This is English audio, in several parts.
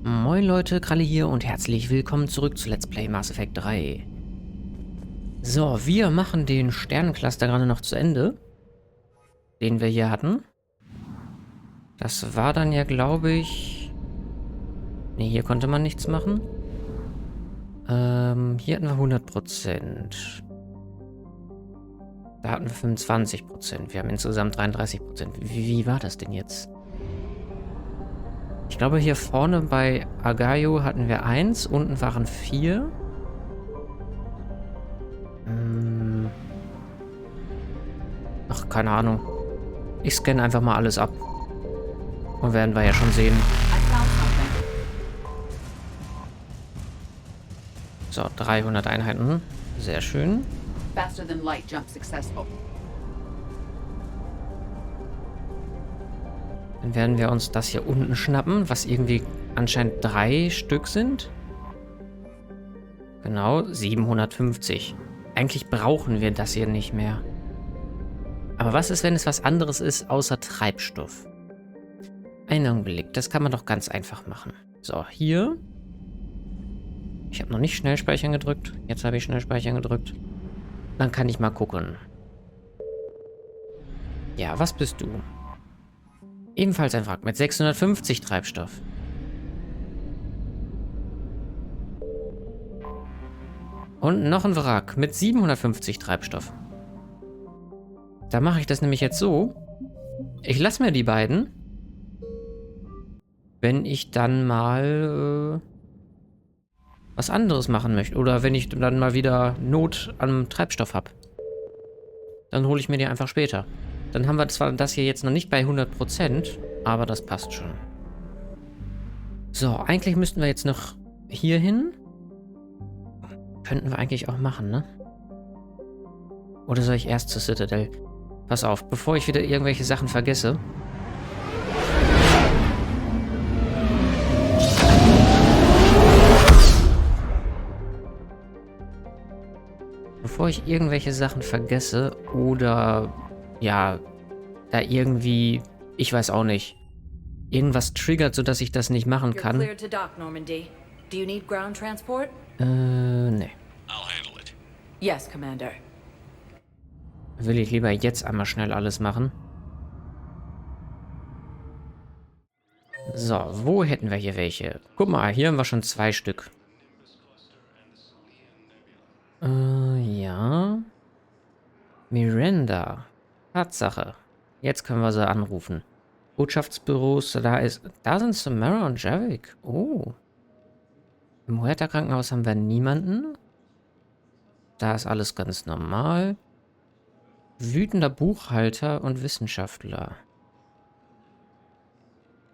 Moin Leute, Kralle hier und herzlich willkommen zurück zu Let's Play Mass Effect 3. So, wir machen den Sternencluster gerade noch zu Ende, den wir hier hatten. Das war dann ja, glaube ich... Ne, hier konnte man nichts machen. Hier hatten wir 100%. Da hatten wir 25%. Wir haben insgesamt 33%. Wie war das denn jetzt? Ich glaube, hier vorne bei Agayo hatten wir 1, unten waren 4. Ach, keine Ahnung. Ich scanne einfach mal alles ab. Und werden wir ja schon sehen. So, 300 Einheiten. Sehr schön. Faster than light jump successful. Dann werden wir uns das hier unten schnappen, was irgendwie anscheinend 3 Stück sind. Genau, 750. Eigentlich brauchen wir das hier nicht mehr. Aber was ist, wenn es was anderes ist, außer Treibstoff? Einen Augenblick, das kann man doch ganz einfach machen. So, hier. Ich habe noch nicht Schnellspeichern gedrückt. Jetzt habe ich Schnellspeichern gedrückt. Dann kann ich mal gucken. Ja, was bist du? Ebenfalls ein Wrack mit 650 Treibstoff. Und noch ein Wrack mit 750 Treibstoff. Da mache ich das nämlich jetzt so. Ich lasse mir die beiden. Wenn ich dann mal was anderes machen möchte. Oder wenn ich dann mal wieder Not am Treibstoff habe. Dann hole ich mir die einfach später. Dann haben wir zwar das hier jetzt noch nicht bei 100%, aber das passt schon. So, eigentlich müssten wir jetzt noch hier hin. Könnten wir eigentlich auch machen, ne? Oder soll ich erst zur Citadel? Pass auf, bevor ich wieder irgendwelche Sachen vergesse. Bevor ich irgendwelche Sachen vergesse oder... ja, da irgendwie, ich weiß auch nicht, irgendwas triggert, sodass ich das nicht machen kann. Nee. Yes, Commander. Will ich lieber jetzt einmal schnell alles machen. So, wo hätten wir hier welche? Guck mal, hier haben wir schon 2 Stück. Ja. Miranda. Tatsache. Jetzt können wir sie anrufen. Botschaftsbüros, da sind Samara und Javik. Oh. Im Huerta-Krankenhaus haben wir niemanden. Da ist alles ganz normal. Wütender Buchhalter und Wissenschaftler.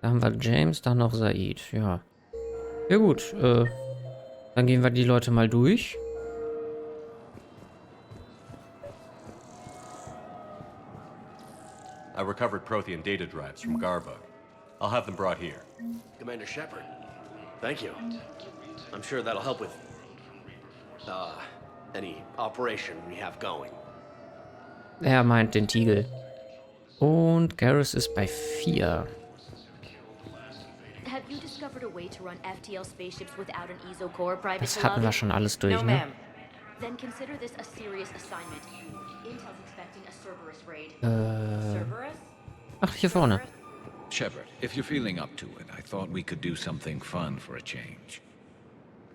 Da haben wir James, dann noch Said. Ja. Ja gut, dann gehen wir die Leute mal durch. I recovered Prothean data drives from Garbug. I'll have them brought here. Commander Shepard, thank you. I'm sure that'll help with any operation we have going. Er meint den Tiegel. Und Garrus ist bei 4. Das hatten wir schon alles durch, ne? Then consider this a serious assignment. Intel's expecting a Cerberus raid. Cerberus? Ach, hier vorne. Shepard, if you're feeling up to it, I thought we could do something fun for a change.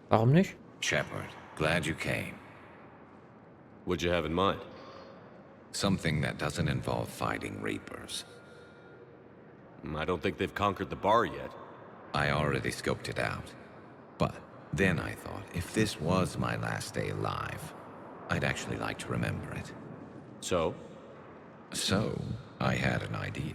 Warum nicht? Shepard, glad you came. What'd you have in mind? Something that doesn't involve fighting Reapers. I don't think they've conquered the bar yet. I already scoped it out. But then I thought, if this was my last day alive, I'd actually like to remember it. So? So, I had an idea.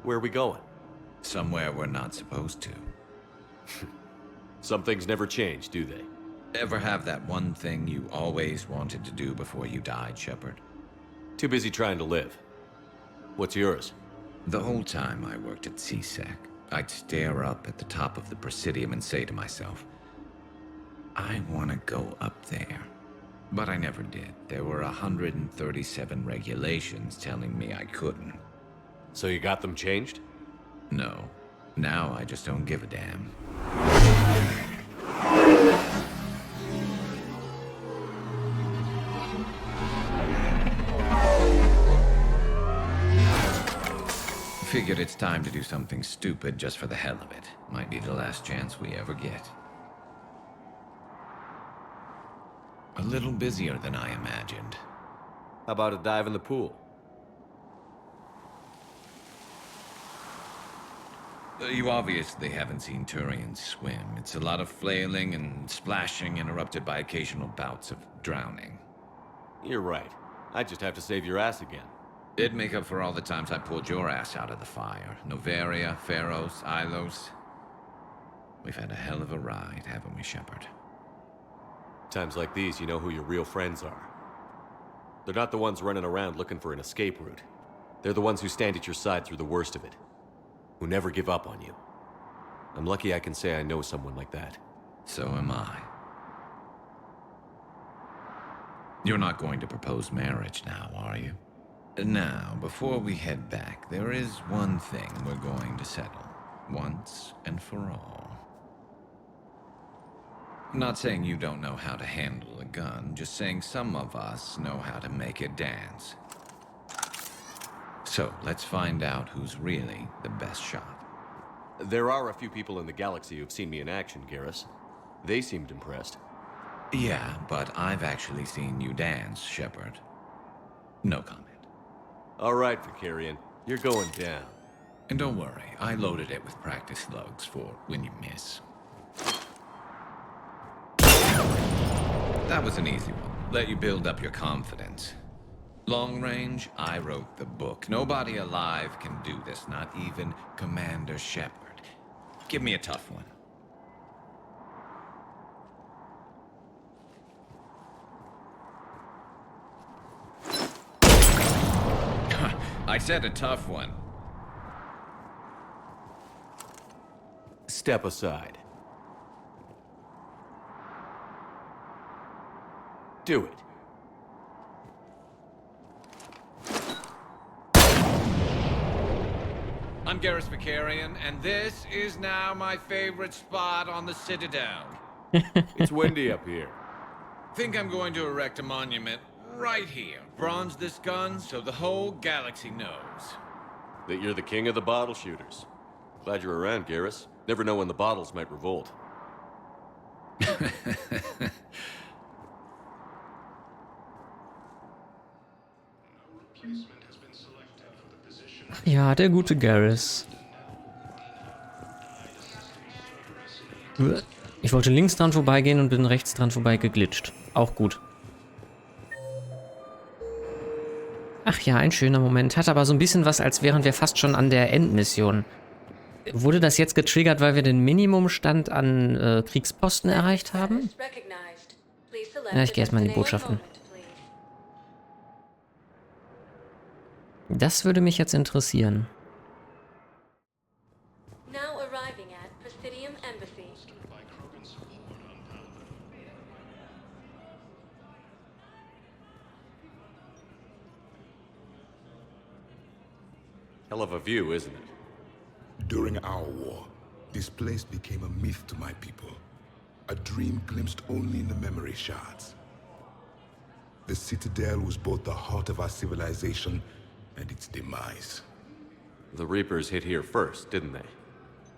Where are we going? Somewhere we're not supposed to. Some things never change, do they? Ever have that one thing you always wanted to do before you died, Shepard? Too busy trying to live. What's yours? The whole time I worked at CSEC, I'd stare up at the top of the Presidium and say to myself, I want to go up there. But I never did. There were 137 regulations telling me I couldn't. So you got them changed? No. Now I just don't give a damn. Figured it's time to do something stupid just for the hell of it. Might be the last chance we ever get. A little busier than I imagined. How about a dive in the pool? You obviously haven't seen Turians swim. It's a lot of flailing and splashing interrupted by occasional bouts of drowning. You're right. I just have to save your ass again. It'd make up for all the times I pulled your ass out of the fire. Noveria, Pharos, Ilos. We've had a hell of a ride, haven't we, Shepard? Times like these, you know who your real friends are. They're not the ones running around looking for an escape route. They're the ones who stand at your side through the worst of it. Who never give up on you. I'm lucky I can say I know someone like that. So am I. You're not going to propose marriage now, are you? Now, before we head back, there is one thing we're going to settle. Once and for all. Not saying you don't know how to handle a gun, just saying some of us know how to make it dance. So, let's find out who's really the best shot. There are a few people in the galaxy who've seen me in action, Garrus. They seemed impressed. Yeah, but I've actually seen you dance, Shepard. No comment. All right, Vicarian. You're going down. And don't worry, I loaded it with practice slugs for when you miss. That was an easy one. Let you build up your confidence. Long range, I wrote the book. Nobody alive can do this, not even Commander Shepard. Give me a tough one. I said a tough one. Step aside. Do it. I'm Garrus Vicarian, and this is now my favorite spot on the Citadel. It's windy up here. Think I'm going to erect a monument right here. Bronze this gun so the whole galaxy knows. That you're the king of the bottle shooters. Glad you're around, Garrus. Never know when the bottles might revolt. Ja, der gute Garrus. Ich wollte links dran vorbeigehen und bin rechts dran vorbei geglitscht. Auch gut. Ach ja, ein schöner Moment. Hat aber so ein bisschen was, als wären wir fast schon an der Endmission. Wurde das jetzt getriggert, weil wir den Minimumstand an Kriegsposten erreicht haben? Ja, ich gehe erstmal in die Botschaften. Das würde mich jetzt interessieren. Hell of a view, isn't it? During our war, this place became a myth to my people. A dream glimpsed only in the memory shards. The Citadel was both the heart of our civilization and its demise. The Reapers hit here first, didn't they?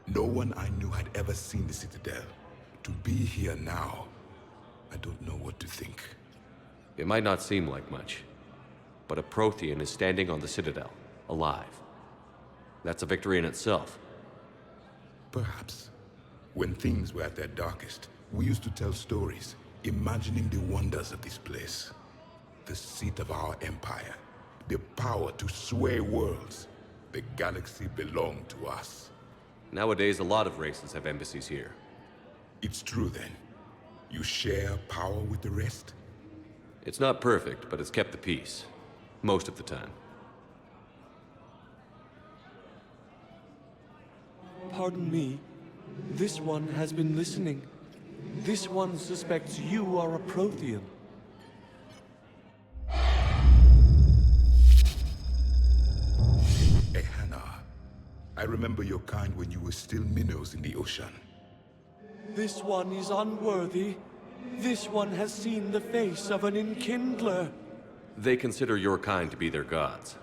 No one I knew had ever seen the Citadel. To be here now, I don't know what to think. It might not seem like much, but a Prothean is standing on the Citadel, alive. That's a victory in itself. Perhaps. When things were at their darkest, we used to tell stories, imagining the wonders of this place. The seat of our empire. The power to sway worlds. The galaxy belonged to us. Nowadays, a lot of races have embassies here. It's true then. You share power with the rest? It's not perfect, but it's kept the peace. Most of the time. Pardon me. This one has been listening. This one suspects you are a Prothean. Hannah, I remember your kind when you were still minnows in the ocean. This one is unworthy. This one has seen the face of an enkindler. They consider your kind to be their gods.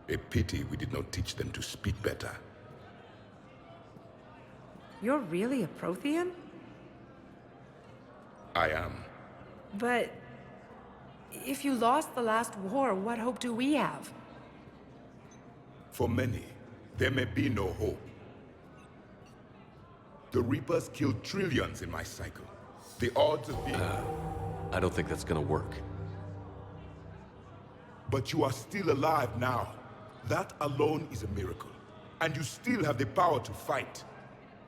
A pity we did not teach them to speak better. You're really a Prothean? I am. But if you lost the last war, what hope do we have? For many, there may be no hope. The Reapers killed trillions in my cycle. The odds of being... I don't think that's gonna work. But you are still alive now. That alone is a miracle. And you still have the power to fight.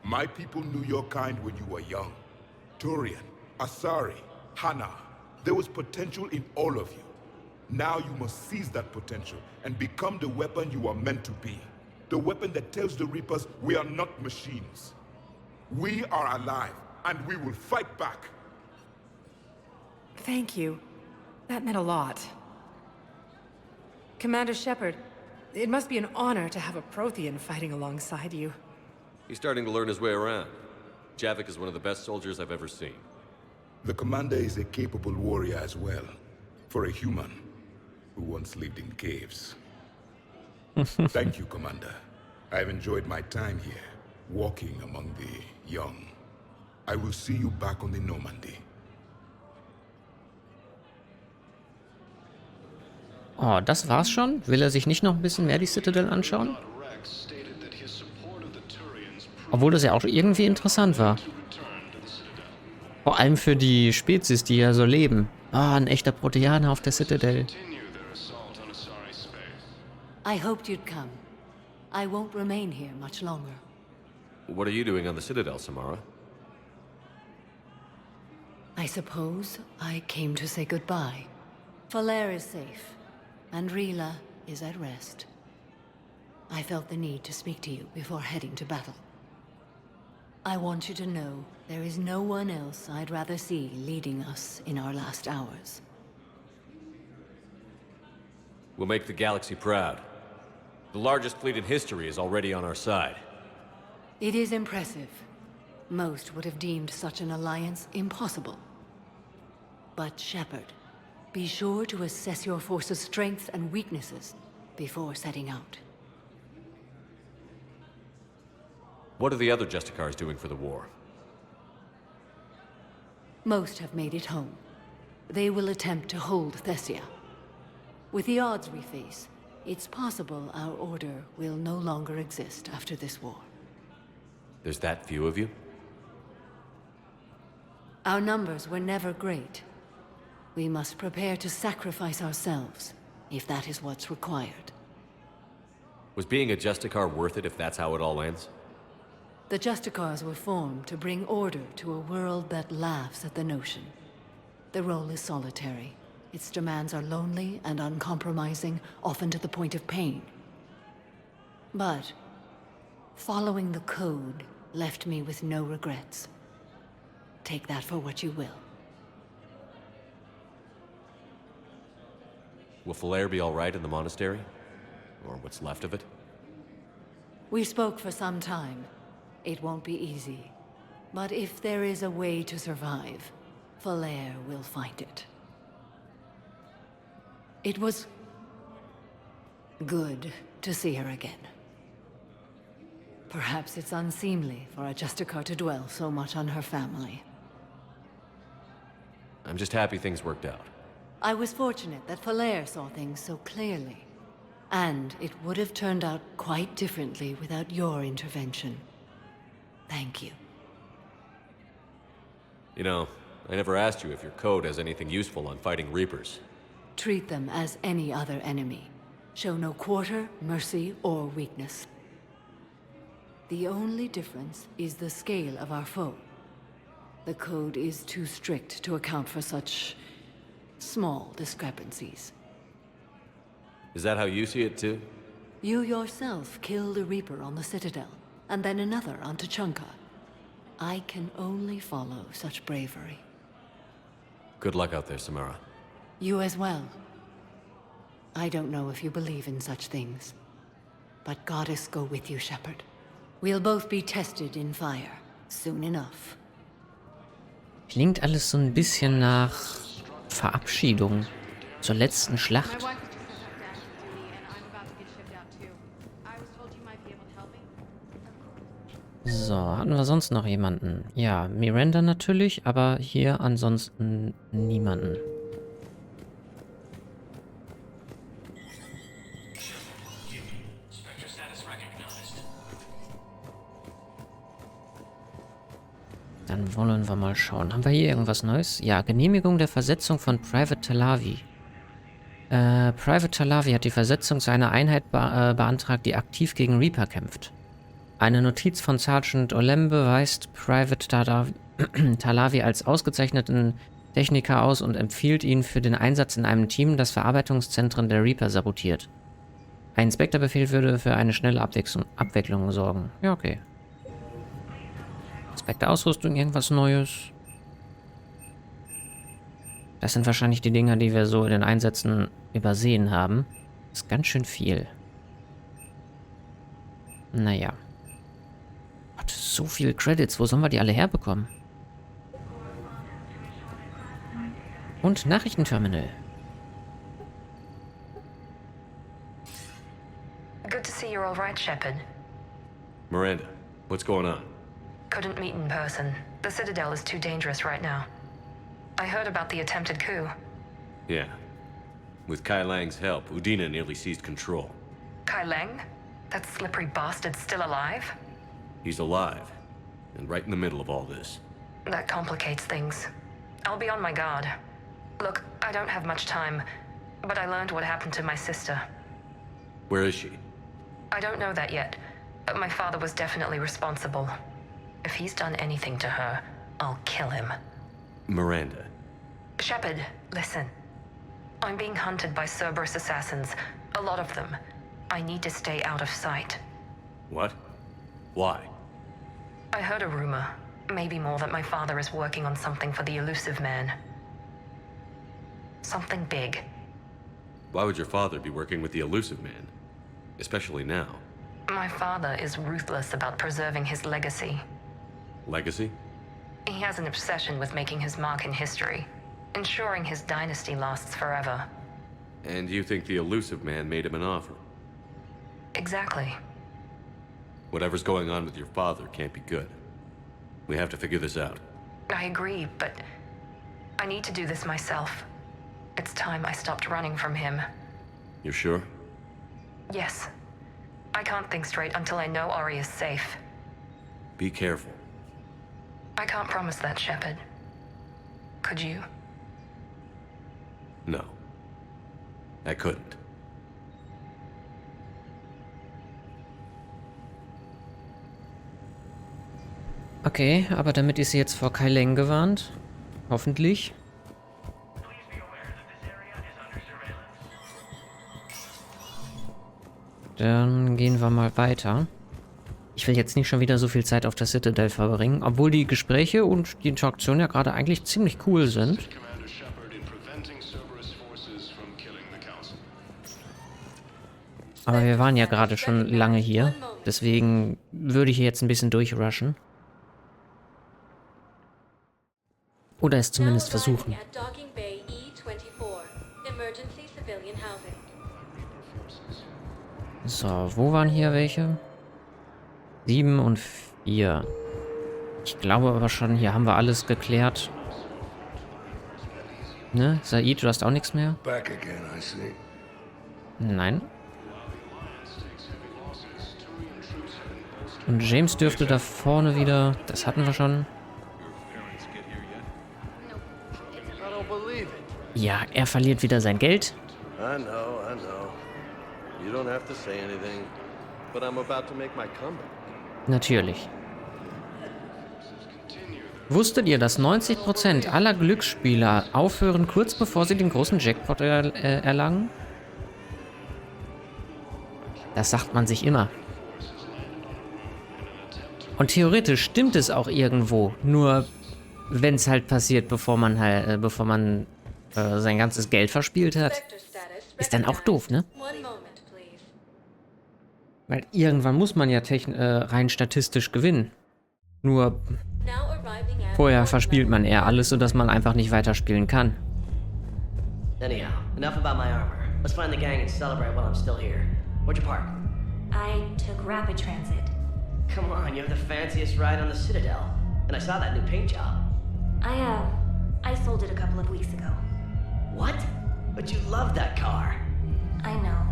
My people knew your kind when you were young. Turian, Asari, Hannah. There was potential in all of you. Now you must seize that potential and become the weapon you are meant to be. The weapon that tells the Reapers we are not machines. We are alive, and we will fight back. Thank you. That meant a lot. Commander Shepard, it must be an honor to have a Prothean fighting alongside you. He's starting to learn his way around. Javik is one of the best soldiers I've ever seen. The commander is a capable warrior as well, for a human who once lived in caves. Thank you, Commander. I've enjoyed my time here, walking among the young. I will see you back on the Normandy. Oh, das war's schon? Will er sich nicht noch ein bisschen mehr die Citadel anschauen? Obwohl das ja auch irgendwie interessant war. Vor allem für die Spezies, die ja so leben. Ah, ein echter Proteaner auf der Citadel. I hoped you'd come. I won't remain here much longer. What are you doing on the Citadel, Samara? I suppose I came to say goodbye. Falere is safe, and Rila is at rest. I felt the need to speak to you before heading to battle. I want you to know there is no one else I'd rather see leading us in our last hours. We'll make the galaxy proud. The largest fleet in history is already on our side. It is impressive. Most would have deemed such an alliance impossible. But Shepard, be sure to assess your force's strengths and weaknesses before setting out. What are the other Justicars doing for the war? Most have made it home. They will attempt to hold Thessia. With the odds we face, it's possible our order will no longer exist after this war. There's that few of you? Our numbers were never great. We must prepare to sacrifice ourselves, if that is what's required. Was being a Justicar worth it if that's how it all ends? The Justicars were formed to bring order to a world that laughs at the notion. The role is solitary. Its demands are lonely and uncompromising, often to the point of pain. But following the code left me with no regrets. Take that for what you will. Will Falere be all right in the monastery? Or what's left of it? We spoke for some time. It won't be easy. But if there is a way to survive, Falere will find it. It was good to see her again. Perhaps it's unseemly for a Justicar to dwell so much on her family. I'm just happy things worked out. I was fortunate that Falere saw things so clearly. And it would have turned out quite differently without your intervention. Thank you. You know, I never asked you if your code has anything useful on fighting Reapers. Treat them as any other enemy. Show no quarter, mercy, or weakness. The only difference is the scale of our foe. The code is too strict to account for such small discrepancies. Is that how you see it too? You yourself killed a Reaper on the Citadel, and then another on Tuchanka. I can only follow such bravery. Good luck out there, Samara. You as well. I don't know if you believe in such things, but Goddess go with you, Shepard. We'll both be tested in fire, soon enough. Klingt alles so ein bisschen nach Verabschiedung zur letzten Schlacht. So, hatten wir sonst noch jemanden? Ja, Miranda natürlich, aber hier ansonsten niemanden. Dann wollen wir mal schauen. Haben wir hier irgendwas Neues? Ja, Genehmigung der Versetzung von Private Talavi. Private Talavi hat die Versetzung seiner Einheit beantragt, die aktiv gegen Reaper kämpft. Eine Notiz von Sergeant Olembe weist Private Talavi als ausgezeichneten Techniker aus und empfiehlt ihn für den Einsatz in einem Team, das Verarbeitungszentren der Reaper sabotiert. Ein Inspektorbefehl würde für eine schnelle Abwicklung sorgen. Ja, okay. Inspektor-Ausrüstung, irgendwas Neues. Das sind wahrscheinlich die Dinger, die wir so in den Einsätzen übersehen haben. Das ist ganz schön viel. Naja. Gott, so viele Credits. Wo sollen wir die alle herbekommen? Und Nachrichtenterminal. Good to see you're all right, Shepard. Miranda, what's going on? Couldn't meet in person. The Citadel is too dangerous right now. I heard about the attempted coup. Yeah. With Kai Lang's help, Udina nearly seized control. Kai Lang? That slippery bastard's still alive? He's alive, and right in the middle of all this. That complicates things. I'll be on my guard. Look, I don't have much time, but I learned what happened to my sister. Where is she? I don't know that yet, but my father was definitely responsible. If he's done anything to her, I'll kill him. Miranda. Shepard, listen. I'm being hunted by Cerberus assassins. A lot of them. I need to stay out of sight. What? Why? I heard a rumor, maybe more, that my father is working on something for the elusive man. Something big. Why would your father be working with the elusive man? Especially now. My father is ruthless about preserving his legacy. Legacy? He has an obsession with making his mark in history, ensuring his dynasty lasts forever. And you think the elusive man made him an offer? Exactly. Whatever's going on with your father can't be good. We have to figure this out. I agree, but I need to do this myself. It's time I stopped running from him. You're sure? Yes. I can't think straight until I know Ori is safe. Be careful. I can't promise that, Shepard. Could you? No. I couldn't. Okay, aber damit ist sie jetzt vor Kai Lang gewarnt. Hoffentlich. Dann gehen wir mal weiter. Ich will jetzt nicht schon wieder so viel Zeit auf der Citadel verbringen, obwohl die Gespräche und die Interaktion ja gerade eigentlich ziemlich cool sind. Aber wir waren ja gerade schon lange hier, deswegen würde ich hier jetzt ein bisschen durchrushen. Oder es zumindest versuchen. So, wo waren hier welche? 7 und 4. Ich glaube aber schon, hier haben wir alles geklärt. Ne? Said, du hast auch nichts mehr? Nein. Und James dürfte da vorne wieder... Das hatten wir schon. Ja, er verliert wieder sein Geld. I know. You don't have to say anything, but I'm about to make my comeback. Natürlich. Wusstet ihr, dass 90% aller Glücksspieler aufhören, kurz bevor sie den großen Jackpot erlangen? Das sagt man sich immer. Und theoretisch stimmt es auch irgendwo. Nur wenn es halt passiert, bevor man sein ganzes Geld verspielt hat, ist dann auch doof, ne? Weil irgendwann muss man ja rein statistisch gewinnen. Nur vorher verspielt man eher alles, sodass man einfach nicht weiterspielen kann. Anyhow, enough about my armor. Let's find the gang and celebrate while I'm still here. Where'd you park? I took rapid transit. Come on, you have the fanciest ride on the Citadel. And I saw that new paint job. I sold it a couple of weeks ago. What? But you loved that car. I know.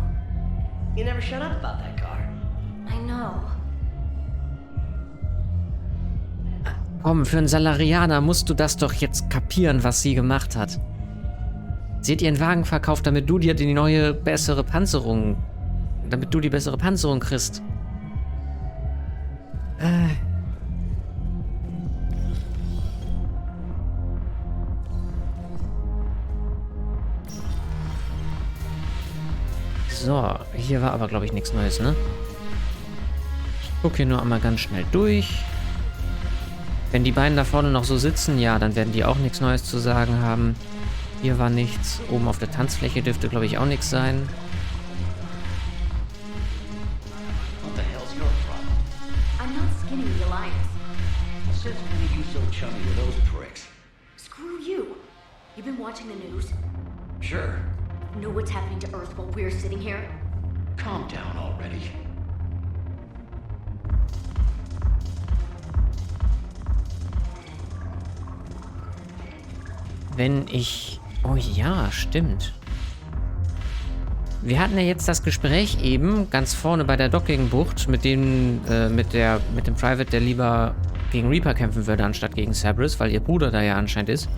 You never shut up about that car. I know. Komm, für einen Salarianer musst du das doch jetzt kapieren, was sie gemacht hat. Sie hat ihren Wagen verkauft, damit du dir die neue, bessere Panzerung... Damit du die bessere Panzerung kriegst. So, hier war aber, glaube ich, nichts Neues, ne? Ich gucke hier nur einmal ganz schnell durch. Wenn die beiden da vorne noch so sitzen, ja, dann werden die auch nichts Neues zu sagen haben. Hier war nichts. Oben auf der Tanzfläche dürfte, glaube ich, auch nichts sein. What the hell's your problem? I'm not skinning the Alliance. Since when are you so chummy with those pricks? Screw you. You've been watching the news? Sure. Know what's happening to Earth while we're sitting here? Calm down already. Wenn ich... Oh ja, stimmt. Wir hatten ja jetzt das Gespräch eben ganz vorne bei der Docking-Bucht mit dem Private, der lieber gegen Reaper kämpfen würde, anstatt gegen Cerberus, weil ihr Bruder da ja anscheinend ist.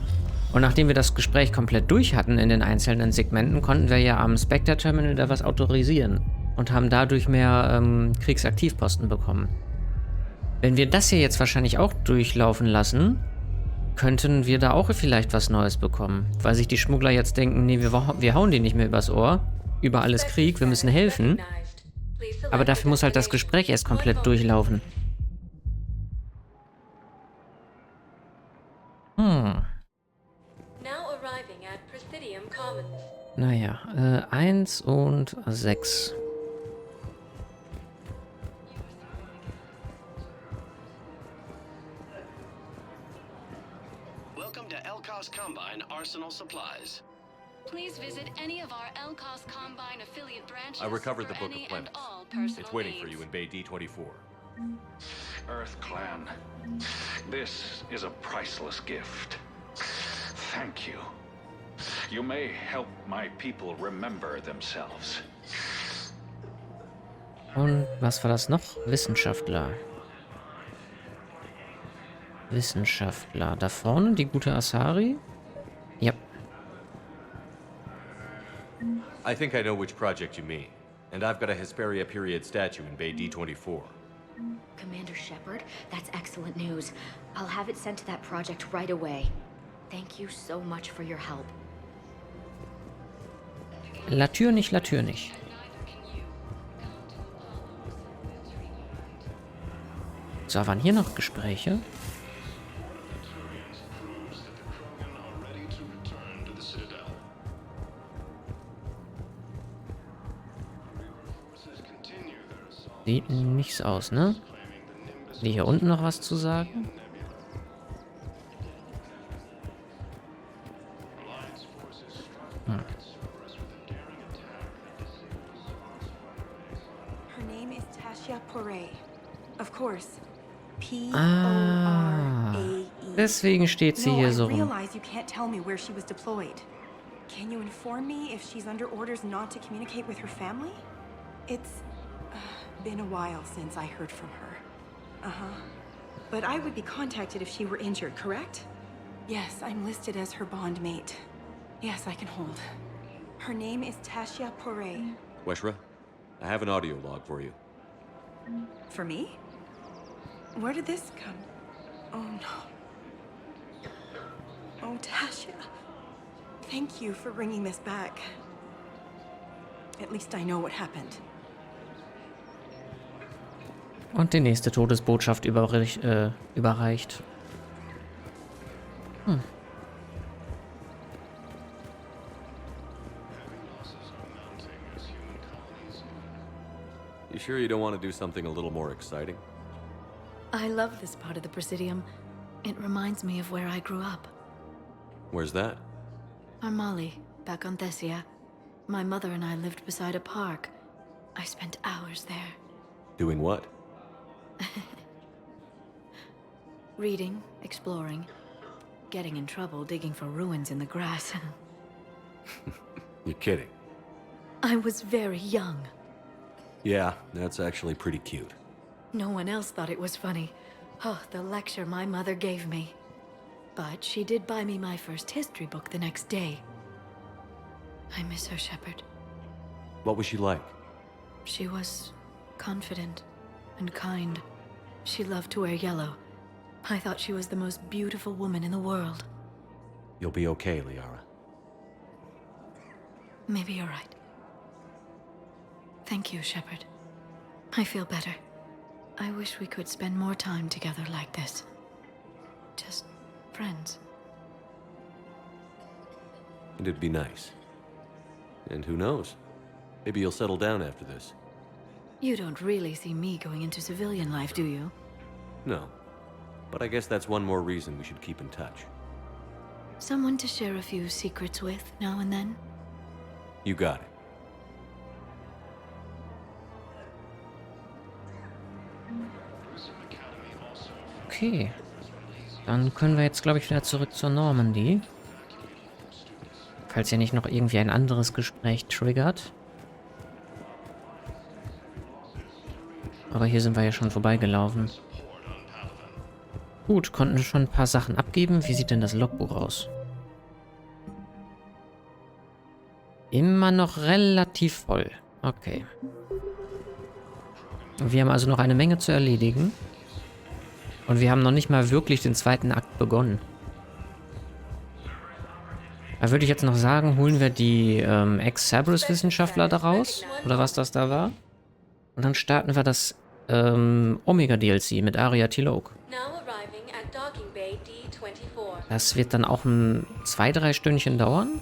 Und nachdem wir das Gespräch komplett durch hatten in den einzelnen Segmenten, konnten wir ja am Spectre-Terminal da was autorisieren und haben dadurch mehr Kriegsaktivposten bekommen. Wenn wir das hier jetzt wahrscheinlich auch durchlaufen lassen, könnten wir da auch vielleicht was Neues bekommen. Weil sich die Schmuggler jetzt denken, nee, wir hauen die nicht mehr übers Ohr. Über alles Krieg, wir müssen helfen. Aber dafür muss halt das Gespräch erst komplett durchlaufen. Naja, 1 und 6. Combine Arsenal supplies. Please visit any of our LCOS Combine affiliate branches. I recovered the for Book any of Clemens. and all personal It's waiting for needs. you in Bay D24. Earth Clan, this is a priceless gift. Thank you. You may help my people remember themselves. Und was war das noch? Wissenschaftler. Wissenschaftler. Da vorne die gute Asari? Yep. I think I know which project you mean. And I've got a Hesperia period statue in Bay D24. Commander Shepard, that's excellent news. I'll have it sent to that project right away. Thank you so much for your help. Latür nicht, Latür nicht. So, waren hier noch Gespräche? Sieht nichts aus, ne? Ist hier unten noch was zu sagen? Her name is Tasha Poré. Of course. P-O-R-A-E. Deswegen steht sie hier so I rum. realize you can't tell me where she was deployed. Can you inform me if she's under orders not to communicate with her family? It's been a while since I heard from her. But I would be contacted if she were injured, correct? Yes, I'm listed as her bond mate. Yes, I can hold. Her name is Tasha Poré. Weshra, I have an audio log for you. For me? Where did this come? Oh no. Oh, Tasha. Thank you for bringing this back. At least I know what happened. Und die nächste Todesbotschaft überreicht. Hm. You sure you don't want to do something a little more exciting? I love this part of the Presidium. It reminds me of where I grew up. Where's that? Armali, back on Thessia. My mother and I lived beside a park. I spent hours there. Doing what? Reading, exploring, getting in trouble digging for ruins in the grass. You're kidding. I was very young. Yeah, that's actually pretty cute. No one else thought it was funny. Oh, the lecture my mother gave me. But she did buy me my first history book the next day. I miss her, Shepard. What was she like? She was confident and kind. She loved to wear yellow. I thought she was the most beautiful woman in the world. You'll be okay, Liara. Maybe you're right. Thank you, Shepard. I feel better. I wish we could spend more time together like this. Just friends. It'd be nice. And who knows? Maybe you'll settle down after this. You don't really see me going into civilian life, do you? No. But I guess that's one more reason we should keep in touch. Someone to share a few secrets with now and then? You got it. Okay. Dann können wir jetzt, glaube ich, wieder zurück zur Normandy. Falls ihr nicht noch irgendwie ein anderes Gespräch triggert. Aber hier sind wir ja schon vorbeigelaufen. Gut, konnten wir schon ein paar Sachen abgeben. Wie sieht denn das Logbuch aus? Immer noch relativ voll. Okay. Wir haben also noch eine Menge zu erledigen. Und wir haben noch nicht mal wirklich den zweiten Akt begonnen. Da würde ich jetzt noch sagen, holen wir die Ex-Cerberus-Wissenschaftler daraus. Oder was das da war. Und dann starten wir das Omega-DLC mit Aria Tilok. Das wird dann auch 2-3 Stündchen dauern.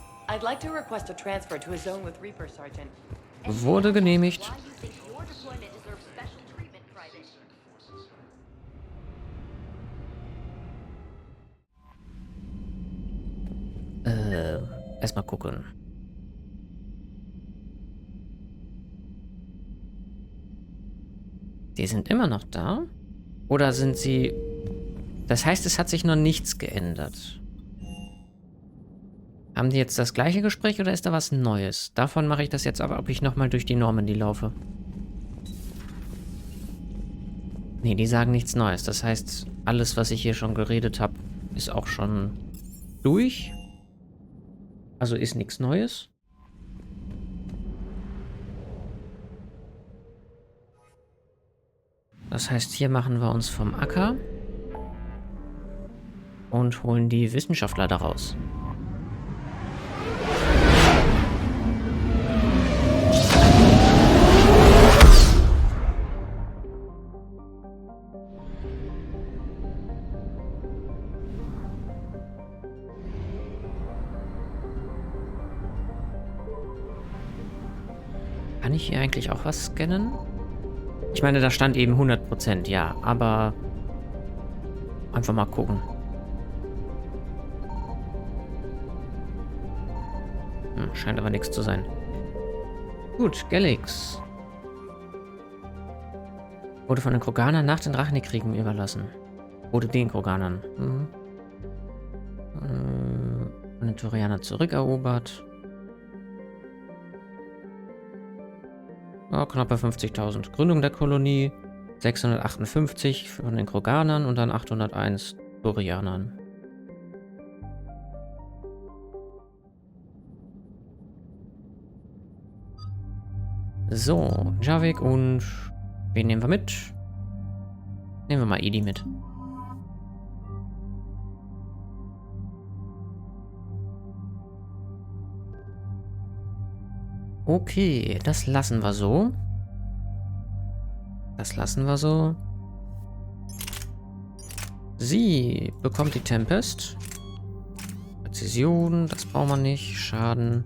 Wurde genehmigt. Erstmal gucken. Die sind immer noch da? Oder sind sie... Das heißt, es hat sich noch nichts geändert. Haben die jetzt das gleiche Gespräch oder ist da was Neues? Davon mache ich das jetzt aber, ob ich nochmal durch die Normandy laufe. Nee, die sagen nichts Neues. Das heißt, alles, was ich hier schon geredet habe, ist auch schon durch. Also ist nichts Neues. Das heißt, hier machen wir uns vom Acker und holen die Wissenschaftler daraus. Kann ich hier eigentlich auch was scannen? Ich meine, da stand eben 100%, ja, aber einfach mal gucken. Scheint aber nichts zu sein. Gut, Galax. Wurde von den Kroganern nach den Drachnikriegen überlassen. Wurde den Kroganern. Von den Turianern zurückerobert. Ja, knappe 50.000. Gründung der Kolonie 658 von den Kroganern und dann 801 Turianern. So, Javik und wen nehmen wir mit? Nehmen wir mal Edie mit. Okay, das lassen wir so. Das lassen wir so. Sie bekommt die Tempest. Präzision, das brauchen wir nicht. Schaden.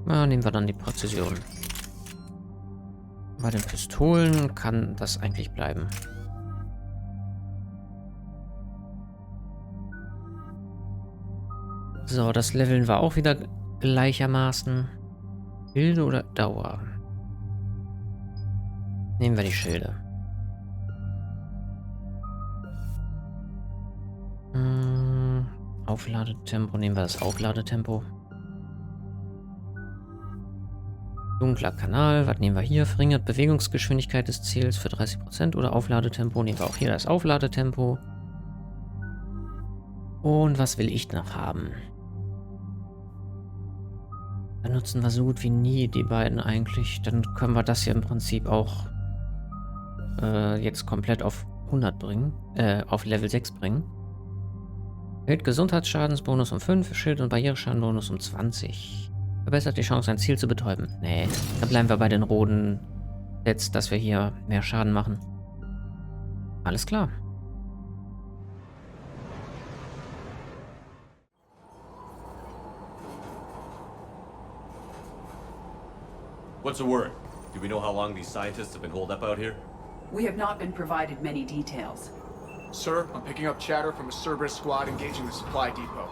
Na, nehmen wir dann die Präzision. Bei den Pistolen kann das eigentlich bleiben. So, das leveln wir auch wieder gleichermaßen. Schilde oder Dauer? Nehmen wir die Schilde. Aufladetempo, nehmen wir das Aufladetempo. Dunkler Kanal, was nehmen wir hier? Verringert Bewegungsgeschwindigkeit des Ziels für 30% oder Aufladetempo. Nehmen wir auch hier das Aufladetempo. Und was will ich noch haben? Benutzen wir so gut wie nie die beiden eigentlich. Dann können wir das hier im Prinzip auch jetzt komplett auf 100 bringen. Auf Level 6 bringen. Erhöht Gesundheitsschadensbonus um 5, Schild- und Barriereschadenbonus um 20. Verbessert die Chance, ein Ziel zu betäuben. Nee, dann bleiben wir bei den roten Sets, dass wir hier mehr Schaden machen. Alles klar. What's the word? Do we know how long these scientists have been holed up out here? We have not been provided many details. Sir, I'm picking up chatter from a Cerberus squad engaging the supply depot.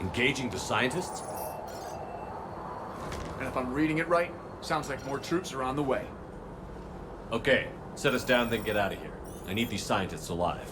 Engaging the scientists? And if I'm reading it right, sounds like more troops are on the way. Okay, set us down, then get out of here. I need these scientists alive.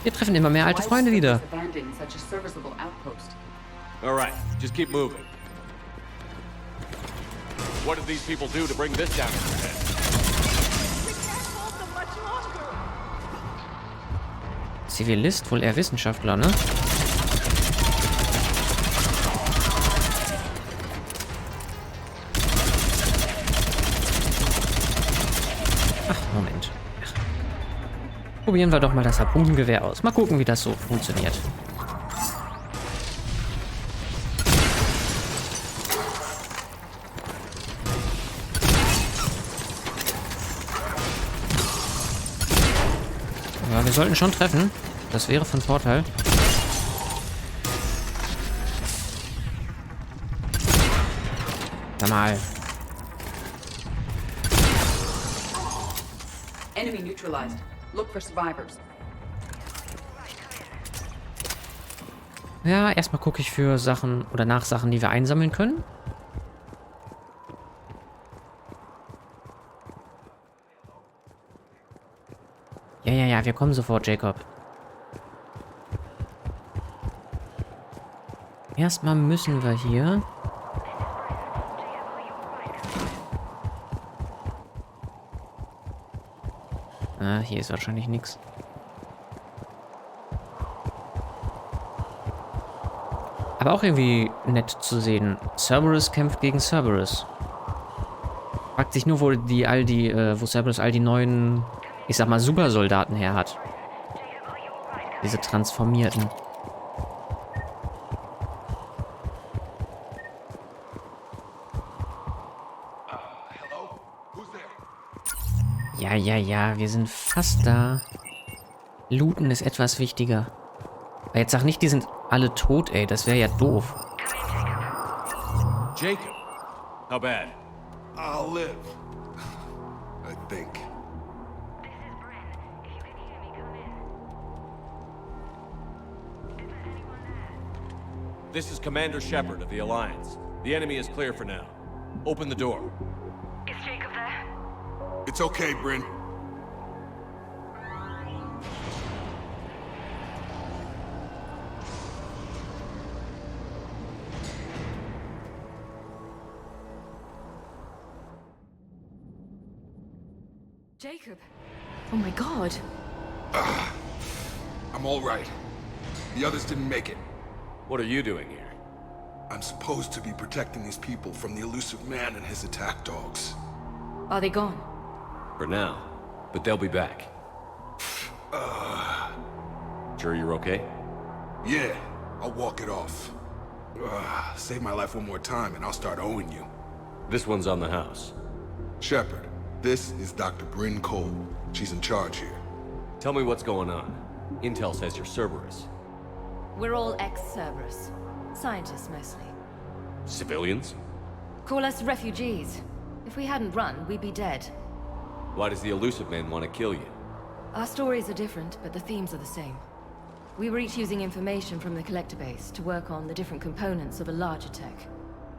Wir treffen immer mehr alte Freunde wieder. Alright, just keep moving. What did these people do to bring this down to their head? Zivilist, wohl eher Wissenschaftler, ne? Ach, Moment. Probieren wir doch mal das Harpunengewehr aus. Mal gucken, wie das so funktioniert. Ja, wir sollten schon treffen. Das wäre von Vorteil. Sag mal. Enemy neutralized. Look for survivors. Ja, erstmal gucke ich für Sachen oder nach Sachen, die wir einsammeln können. Ja, wir kommen sofort, Jacob. Erstmal müssen wir hier... Ah, hier ist wahrscheinlich nichts. Aber auch irgendwie nett zu sehen. Cerberus kämpft gegen Cerberus. Fragt sich nur, wo Cerberus all die neuen, ich sag mal, Supersoldaten her hat. Diese transformierten. Ja, wir sind fast da. Looten ist etwas wichtiger. Aber jetzt sag nicht, die sind alle tot, ey. Das wäre ja doof. Jacob! How bad? I'll live. I think. This is Commander Shepard of the Alliance. The enemy is clear for now. Open the door. Is Jacob there? It's okay, Bryn. Jacob. Oh my god. I'm all right. The others didn't make it. What are you doing here? I'm supposed to be protecting these people from the elusive man and his attack dogs. Are they gone? For now. But they'll be back. Sure you're okay? Yeah, I'll walk it off. Save my life one more time and I'll start owing you. This one's on the house. Shepard, this is Dr. Bryn Cole. She's in charge here. Tell me what's going on. Intel says you're Cerberus. We're all ex-Cerberus. Scientists, mostly. Civilians? Call us refugees. If we hadn't run, we'd be dead. Why does the elusive man want to kill you? Our stories are different, but the themes are the same. We were each using information from the collector base to work on the different components of a larger tech.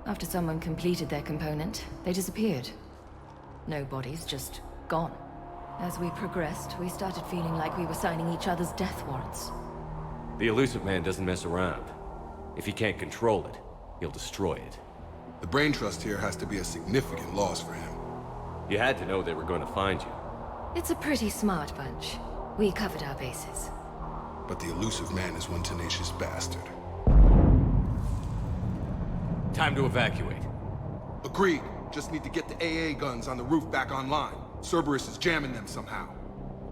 After someone completed their component, they disappeared. No bodies, just gone. As we progressed, we started feeling like we were signing each other's death warrants. The elusive man doesn't mess around. If he can't control it, he'll destroy it. The brain trust here has to be a significant loss for him. You had to know they were going to find you. It's a pretty smart bunch. We covered our bases. But the elusive man is one tenacious bastard. Time to evacuate. Agreed. Just need to get the AA guns on the roof back online. Cerberus is jamming them somehow.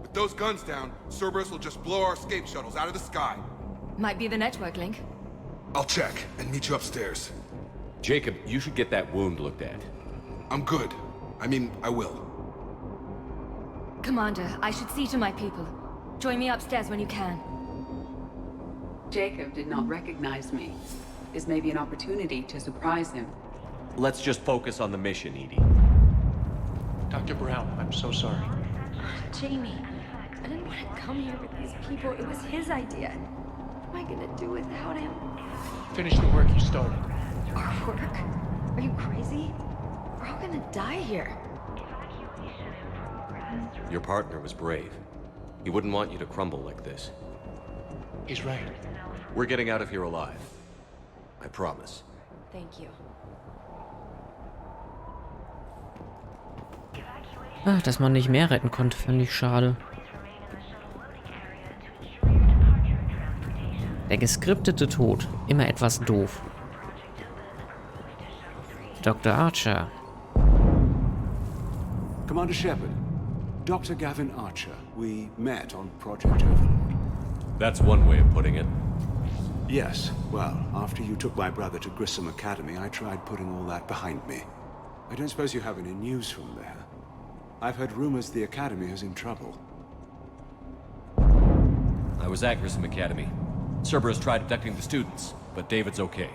With those guns down, Cerberus will just blow our escape shuttles out of the sky. Might be the network link. I'll check and meet you upstairs. Jacob, you should get that wound looked at. I'm good. I mean, I will. Commander, I should see to my people. Join me upstairs when you can. Jacob did not recognize me. This may be an opportunity to surprise him. Let's just focus on the mission, Edie. Dr. Brown, I'm so sorry. Jamie, I didn't want to come here with these people. It was his idea. What am I gonna do without him? Finish the work you started. Our work? Are you crazy? We're all gonna die here. Your partner was brave. He wouldn't want you to crumble like this. He's right. We're getting out of here alive. I promise. Thank you. Ach, dass man nicht mehr retten konnte, fand ich schade. Der geskriptete Tod. Immer etwas doof. Dr. Archer. Commander Shepard. Dr. Gavin Archer. We met on Project Overlord. That's one way of putting it. Yes. Well, after you took my brother to Grissom Academy, I tried putting all that behind me. I don't suppose you have any news from there. I've heard rumors the Academy is in trouble. I was at Grissom Academy. Cerberus tried abducting the students, but David's okay.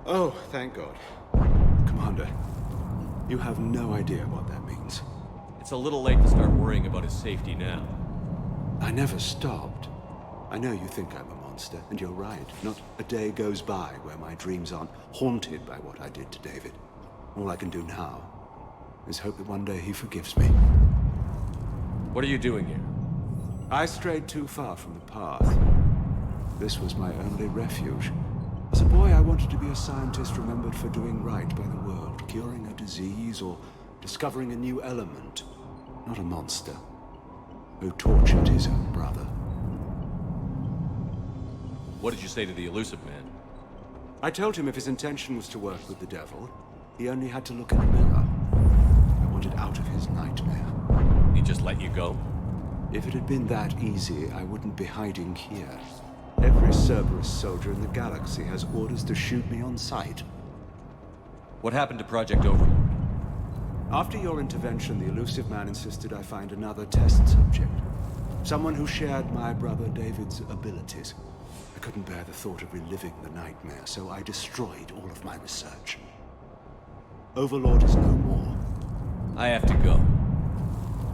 Oh, thank God. Commander, you have no idea what that means. It's a little late to start worrying about his safety now. I never stopped. I know you think I'm a monster, and you're right. Not a day goes by where my dreams aren't haunted by what I did to David. All I can do now is hope that one day he forgives me. What are you doing here? I strayed too far from the path. This was my only refuge. As a boy, I wanted to be a scientist remembered for doing right by the world, curing a disease or discovering a new element. Not a monster who tortured his own brother. What did you say to the elusive man? I told him if his intention was to work with the devil, he only had to look in a mirror. I wanted out of his nightmare. He just let you go? If it had been that easy, I wouldn't be hiding here. Every Cerberus soldier in the galaxy has orders to shoot me on sight. What happened to Project Overlord? After your intervention, the elusive man insisted I find another test subject. Someone who shared my brother David's abilities. I couldn't bear the thought of reliving the nightmare, so I destroyed all of my research. Overlord is no more. I have to go.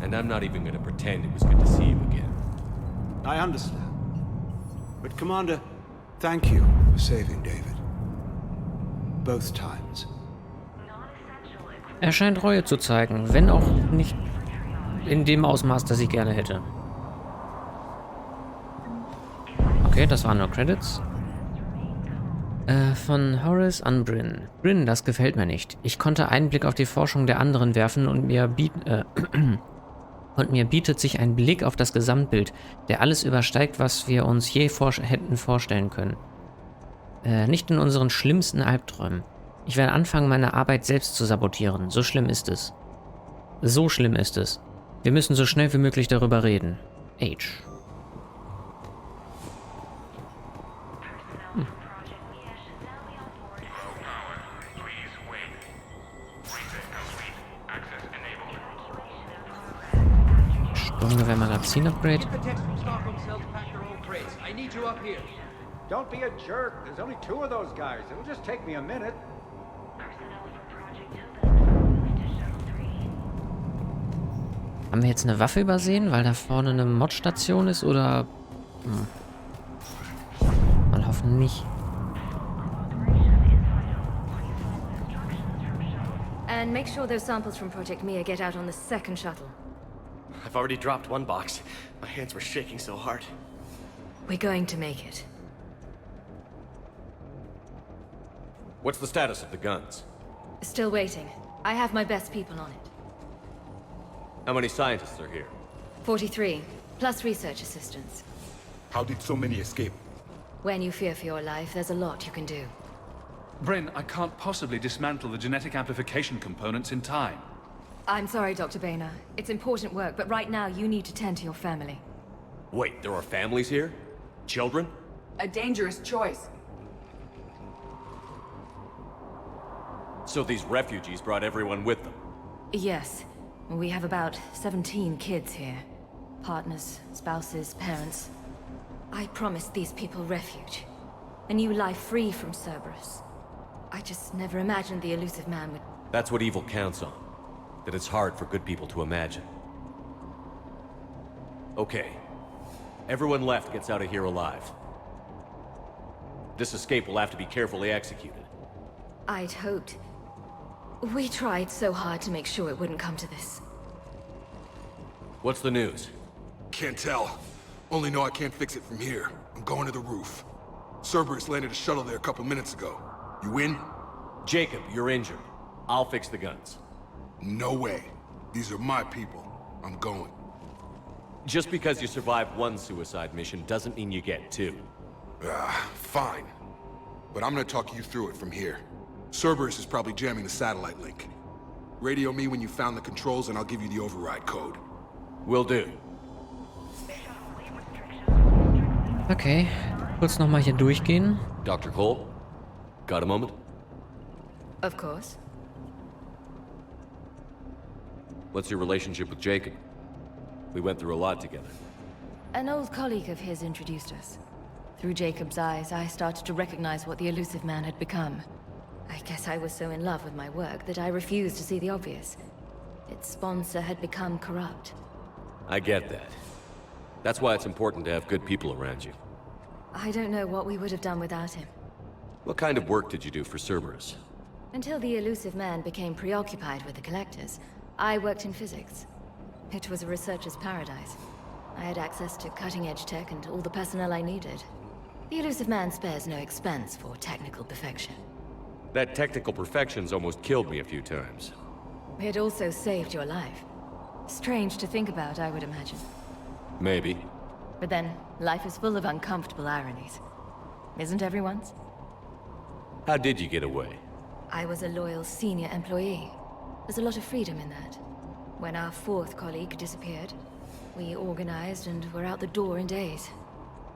And I'm not even gonna pretend it was good to see you again. I understand. But Commander, thank you for saving David. Both times. Er scheint Reue zu zeigen, wenn auch nicht in dem Ausmaß, das ich gerne hätte. Okay, das waren nur Credits. Von Horace an Bryn. Bryn, das gefällt mir nicht. Ich konnte einen Blick auf die Forschung der anderen werfen und mir bietet sich ein Blick auf das Gesamtbild, der alles übersteigt, was wir uns je hätten vorstellen können. Nicht in unseren schlimmsten Albträumen. Ich werde anfangen, meine Arbeit selbst zu sabotieren. So schlimm ist es. So schlimm ist es. Wir müssen so schnell wie möglich darüber reden. H. Sturmgewehr-Magazin-Upgrade. Don't be a jerk. There's only 2 of those guys. It'll just take me a minute. Haben wir jetzt eine Waffe übersehen, weil da vorne eine Mod-Station ist, oder... Mal hoffen nicht. And make sure those samples from Project Mia get out on the second shuttle. I've already dropped one box. My hands were shaking so hard. We're going to make it. What's the status of the guns? Still waiting. I have my best people on it. How many scientists are here? 43, plus research assistants. How did so many escape? When you fear for your life, there's a lot you can do. Bryn, I can't possibly dismantle the genetic amplification components in time. I'm sorry, Dr. Boehner. It's important work, but right now you need to tend to your family. Wait, there are families here? Children? A dangerous choice. So these refugees brought everyone with them? Yes. We have about 17 kids here. Partners, spouses, parents. I promised these people refuge. A new life free from Cerberus. I just never imagined the elusive man would... That's what evil counts on. That it's hard for good people to imagine. Okay. Everyone left gets out of here alive. This escape will have to be carefully executed. I'd hoped. We tried so hard to make sure it wouldn't come to this. What's the news? Can't tell. Only know I can't fix it from here. I'm going to the roof. Cerberus landed a shuttle there a couple minutes ago. You in? Jacob, you're injured. I'll fix the guns. No way. These are my people. I'm going. Just because you survived one suicide mission doesn't mean you get 2. Fine. But I'm gonna talk you through it from here. Cerberus is probably jamming the satellite link. Radio me when you found the controls and I'll give you the override code. Will do. Okay, kurz nochmal hier durchgehen. Dr. Cole, got a moment? Of course. What's your relationship with Jacob? We went through a lot together. An old colleague of his introduced us. Through Jacob's eyes, I started to recognize what the elusive man had become. I guess I was so in love with my work that I refused to see the obvious. Its sponsor had become corrupt. I get that. That's why it's important to have good people around you. I don't know what we would have done without him. What kind of work did you do for Cerberus? Until the elusive man became preoccupied with the collectors, I worked in physics. It was a researcher's paradise. I had access to cutting-edge tech and all the personnel I needed. The elusive man spares no expense for technical perfection. That technical perfection's almost killed me a few times. It also saved your life. Strange to think about, I would imagine. Maybe. But then, life is full of uncomfortable ironies. Isn't everyone's? How did you get away? I was a loyal senior employee. There's a lot of freedom in that. When our 4th colleague disappeared, we organized and were out the door in days.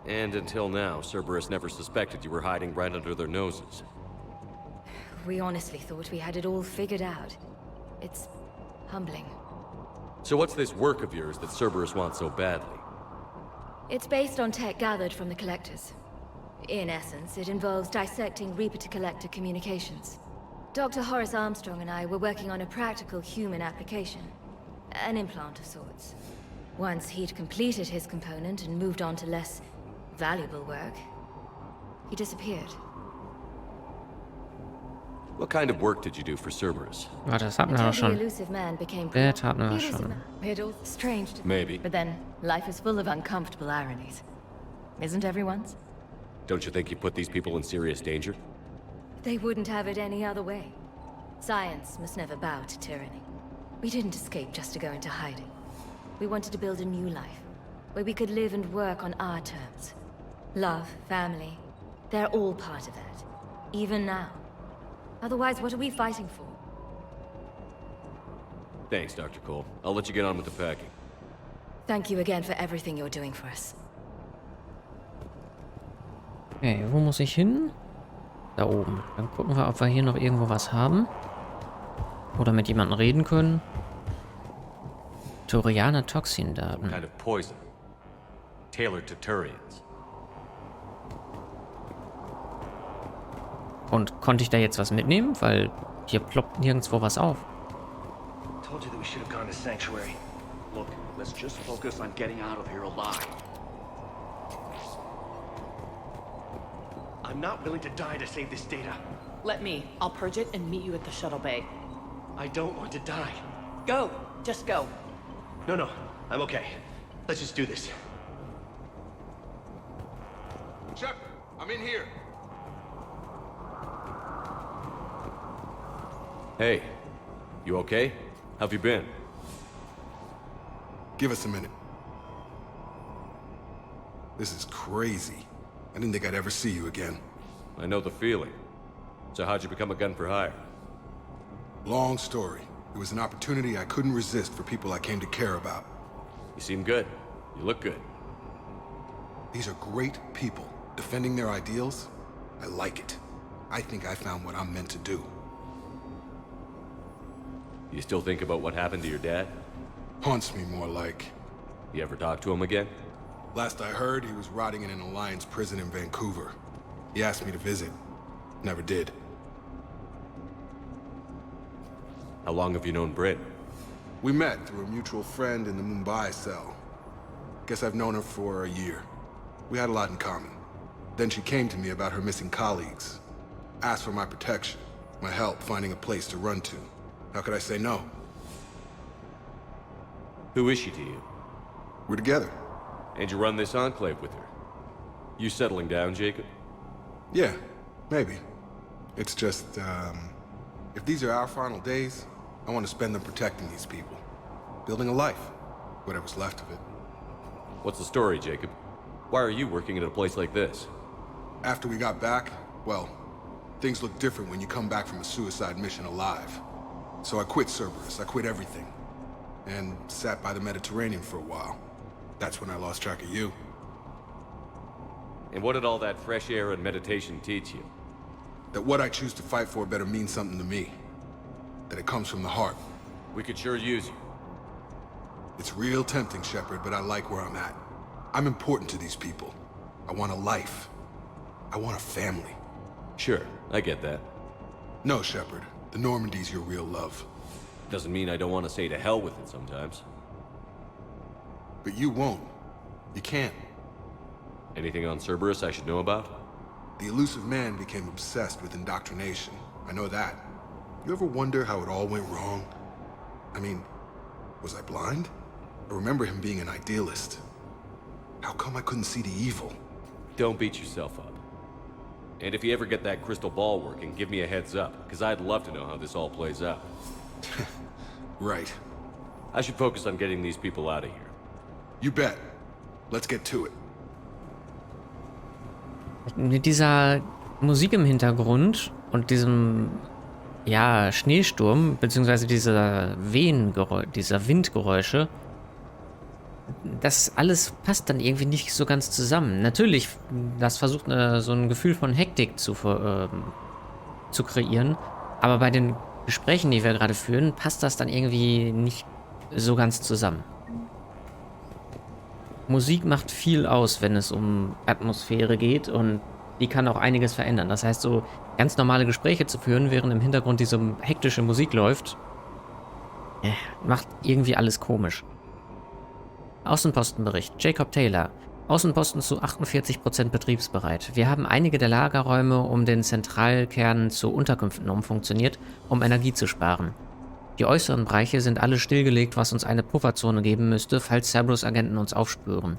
And until now, Cerberus never suspected you were hiding right under their noses. We honestly thought we had it all figured out. It's humbling. So what's this work of yours that Cerberus wants so badly? It's based on tech gathered from the Collectors. In essence, it involves dissecting Reaper-to-Collector communications. Dr. Horace Armstrong and I were working on a practical human application. An implant of sorts. Once he'd completed his component and moved on to less valuable work, he disappeared. What kind of work did you do for Cerberus? Warte, das hatten wir doch Until the schon. elusive man became Das hatten wir The elusive schon. man. It all strange to Maybe. But then, life is full of uncomfortable ironies. Isn't everyone's? Don't you think you put these people in serious danger? They wouldn't have it any other way. Science must never bow to tyranny. We didn't escape just to go into hiding. We wanted to build a new life, where we could live and work on our terms. Love, family, they're all part of that. Even now. Otherwise, what are we fighting for? Thanks, Dr. Cole. I'll let you get on with the packing. Thank you again for everything you're doing for us. Okay, wo muss ich hin? Da oben. Dann gucken wir, ob wir hier noch irgendwo was haben. Oder mit jemandem reden können. Turianer Toxindaten. Kind of poison. Tailored to Turians. Und konnte ich da jetzt was mitnehmen? Weil hier ploppt nirgendwo was auf. Told you that we should have gone to Sanctuary. Look, let's just focus on getting out of here alive. I'm not willing to die to save this data. Let me. I'll purge it and meet you at the shuttle bay. I don't want to die. Go. Just go. No, I'm okay. Let's just do this. Shepard, I'm in here. Hey, you okay? How've you been? Give us a minute. This is crazy. I didn't think I'd ever see you again. I know the feeling. So how'd you become a gun for hire? Long story. It was an opportunity I couldn't resist for people I came to care about. You seem good. You look good. These are great people, defending their ideals. I like it. I think I found what I'm meant to do. You still think about what happened to your dad? Haunts me more like. You ever talk to him again? Last I heard, he was rotting in an Alliance prison in Vancouver. He asked me to visit. Never did. How long have you known Britt? We met through a mutual friend in the Mumbai cell. Guess I've known her for a year. We had a lot in common. Then she came to me about her missing colleagues. Asked for my protection, my help finding a place to run to. How could I say no? Who is she to you? We're together. And you run this enclave with her? You settling down, Jacob? Yeah, maybe. It's just, if these are our final days, I want to spend them protecting these people. Building a life. Whatever's left of it. What's the story, Jacob? Why are you working at a place like this? After we got back, well, things look different when you come back from a suicide mission alive. So I quit Cerberus, I quit everything. And sat by the Mediterranean for a while. That's when I lost track of you. And what did all that fresh air and meditation teach you? That what I choose to fight for better mean something to me. That it comes from the heart. We could sure use you. It's real tempting, Shepard, but I like where I'm at. I'm important to these people. I want a life. I want a family. Sure, I get that. No, Shepard. The Normandy's your real love. Doesn't mean I don't want to say to hell with it sometimes. But you won't. You can't. Anything on Cerberus I should know about? The elusive man became obsessed with indoctrination. I know that. You ever wonder how it all went wrong? I mean, was I blind? I remember him being an idealist. How come I couldn't see the evil? Don't beat yourself up. And if you ever get that crystal ball working, give me a heads up, because I'd love to know how this all plays out. Right. I should focus on getting these people out of here. You bet. Let's get to it. Mit dieser Musik im Hintergrund und diesem, ja, Schneesturm, beziehungsweise dieser Windgeräusche, das alles passt dann irgendwie nicht so ganz zusammen. Natürlich, das versucht so ein Gefühl von Hektik zu kreieren, aber bei den Gesprächen, die wir gerade führen, passt das dann irgendwie nicht so ganz zusammen. Musik macht viel aus, wenn es um Atmosphäre geht und die kann auch einiges verändern. Das heißt, so ganz normale Gespräche zu führen, während im Hintergrund diese hektische Musik läuft, macht irgendwie alles komisch. Außenpostenbericht. Jacob Taylor. Außenposten zu 48% betriebsbereit. Wir haben einige der Lagerräume um den Zentralkern zu Unterkünften umfunktioniert, um Energie zu sparen. Die äußeren Bereiche sind alle stillgelegt, was uns eine Pufferzone geben müsste, falls Cerberus-Agenten uns aufspüren.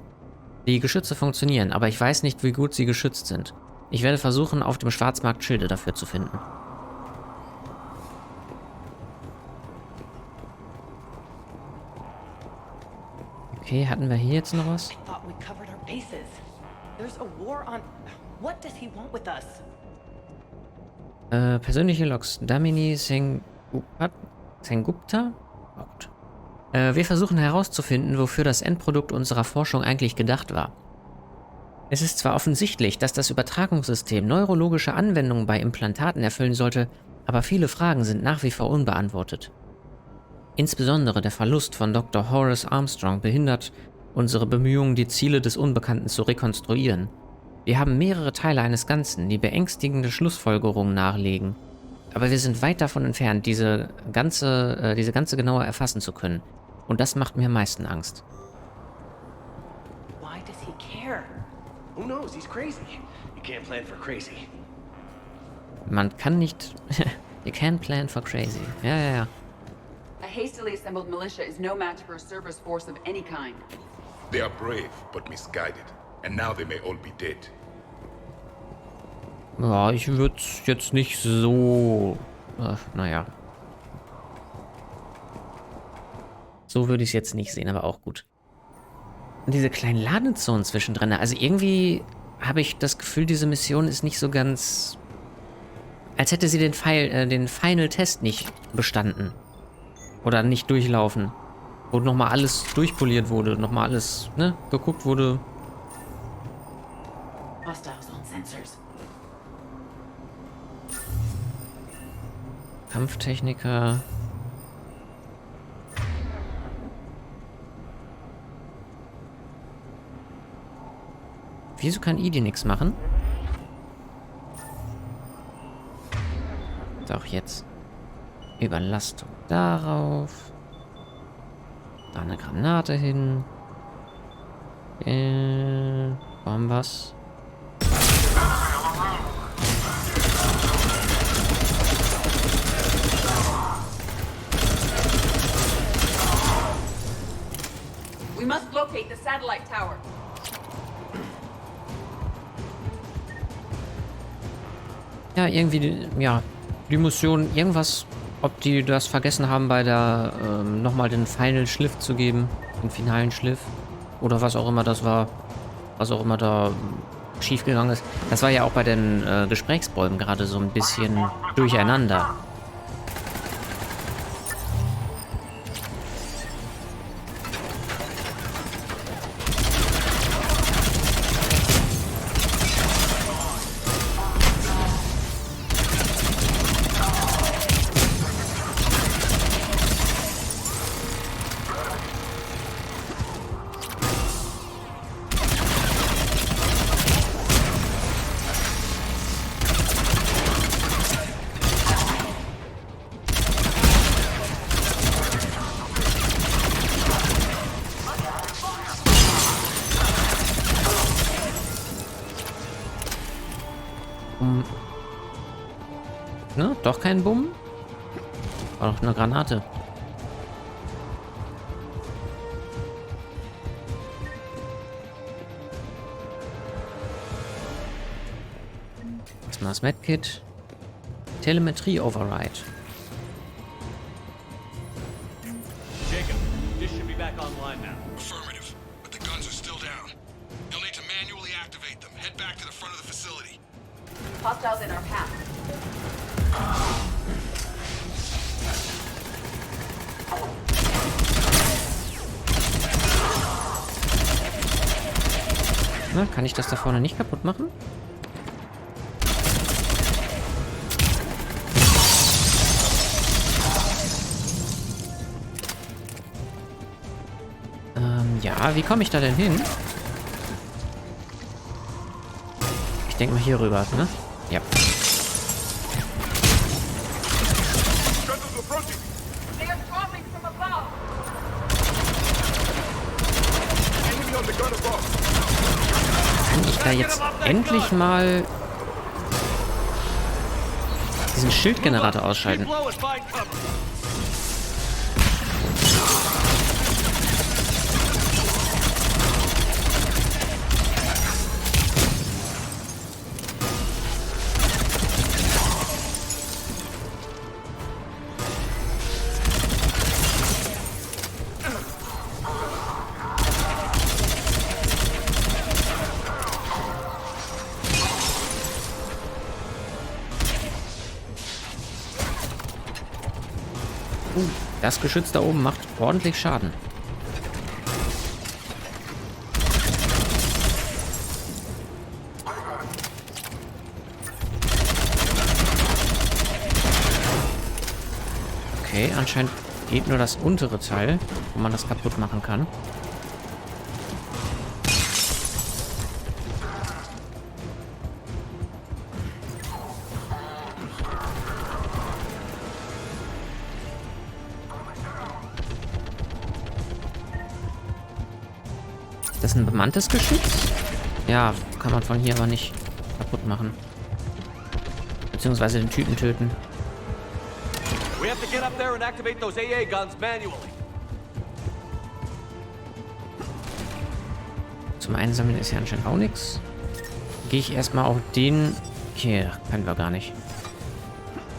Die Geschütze funktionieren, aber ich weiß nicht, wie gut sie geschützt sind. Ich werde versuchen, auf dem Schwarzmarkt Schilde dafür zu finden. Okay, hatten wir hier jetzt noch was? Persönliche Logs. Damini Sengupta? Oh, gut. Wir versuchen herauszufinden, wofür das Endprodukt unserer Forschung eigentlich gedacht war. Es ist zwar offensichtlich, dass das Übertragungssystem neurologische Anwendungen bei Implantaten erfüllen sollte, aber viele Fragen sind nach wie vor unbeantwortet. Insbesondere der Verlust von Dr. Horace Armstrong behindert unsere Bemühungen, die Ziele des Unbekannten zu rekonstruieren. Wir haben mehrere Teile eines Ganzen, die beängstigende Schlussfolgerungen nahelegen. Aber wir sind weit davon entfernt, diese ganze genauer erfassen zu können. Und das macht mir am meisten Angst. Why does he care? Who knows? He's crazy. You can't plan for crazy. Man kann nicht... You can't plan for crazy. Ja. A hastily assembled militia is no match for a Cerberus force of any kind. They are brave, but misguided. And now they may all be dead. Ja, ich würde es jetzt nicht so... naja. So würde ich es jetzt nicht sehen, aber auch gut. Und diese kleinen Ladezonen zwischendrin, also irgendwie habe ich das Gefühl, diese Mission ist nicht so ganz... Als hätte sie den Final-Test nicht bestanden. Oder nicht durchlaufen. Wo nochmal alles durchpoliert wurde, nochmal alles, geguckt wurde. Kampftechniker. Wieso kann Idi nichts machen? Doch jetzt. Überlastung darauf. Da eine Granate hin. Warum was? We must locate the satellite tower. Ja, irgendwie, die Mission, irgendwas, ob die das vergessen haben, bei der, nochmal den Final Schliff zu geben, den finalen Schliff, oder was auch immer das war, was auch immer da schiefgegangen ist. Das war ja auch bei den Gesprächsbäumen gerade so ein bisschen durcheinander. Ne? Doch kein Bumm? War doch eine Granate. Erstmal das Medkit. Telemetrie Override. Jacob, this should be back online now. Affirmative, but the guns are still down. You'll need to manually activate them. Head back to the front of the facility. Hostiles in our path. Na, kann ich das da vorne nicht kaputt machen? Ja, wie komme ich da denn hin? Ich denke mal hier rüber, ne? Ja. Kann ich da jetzt endlich mal diesen Schildgenerator ausschalten? Das Geschütz da oben macht ordentlich Schaden. Okay, anscheinend geht nur das untere Teil, wo man das kaputt machen kann. Ist das ein bemanntes Geschütz? Ja, kann man von hier aber nicht kaputt machen. Beziehungsweise den Typen töten. We have to get up there and activate those AA guns manually. Zum Einsammeln ist ja anscheinend auch nichts. Gehe ich erstmal auf den... Hier, können wir gar nicht.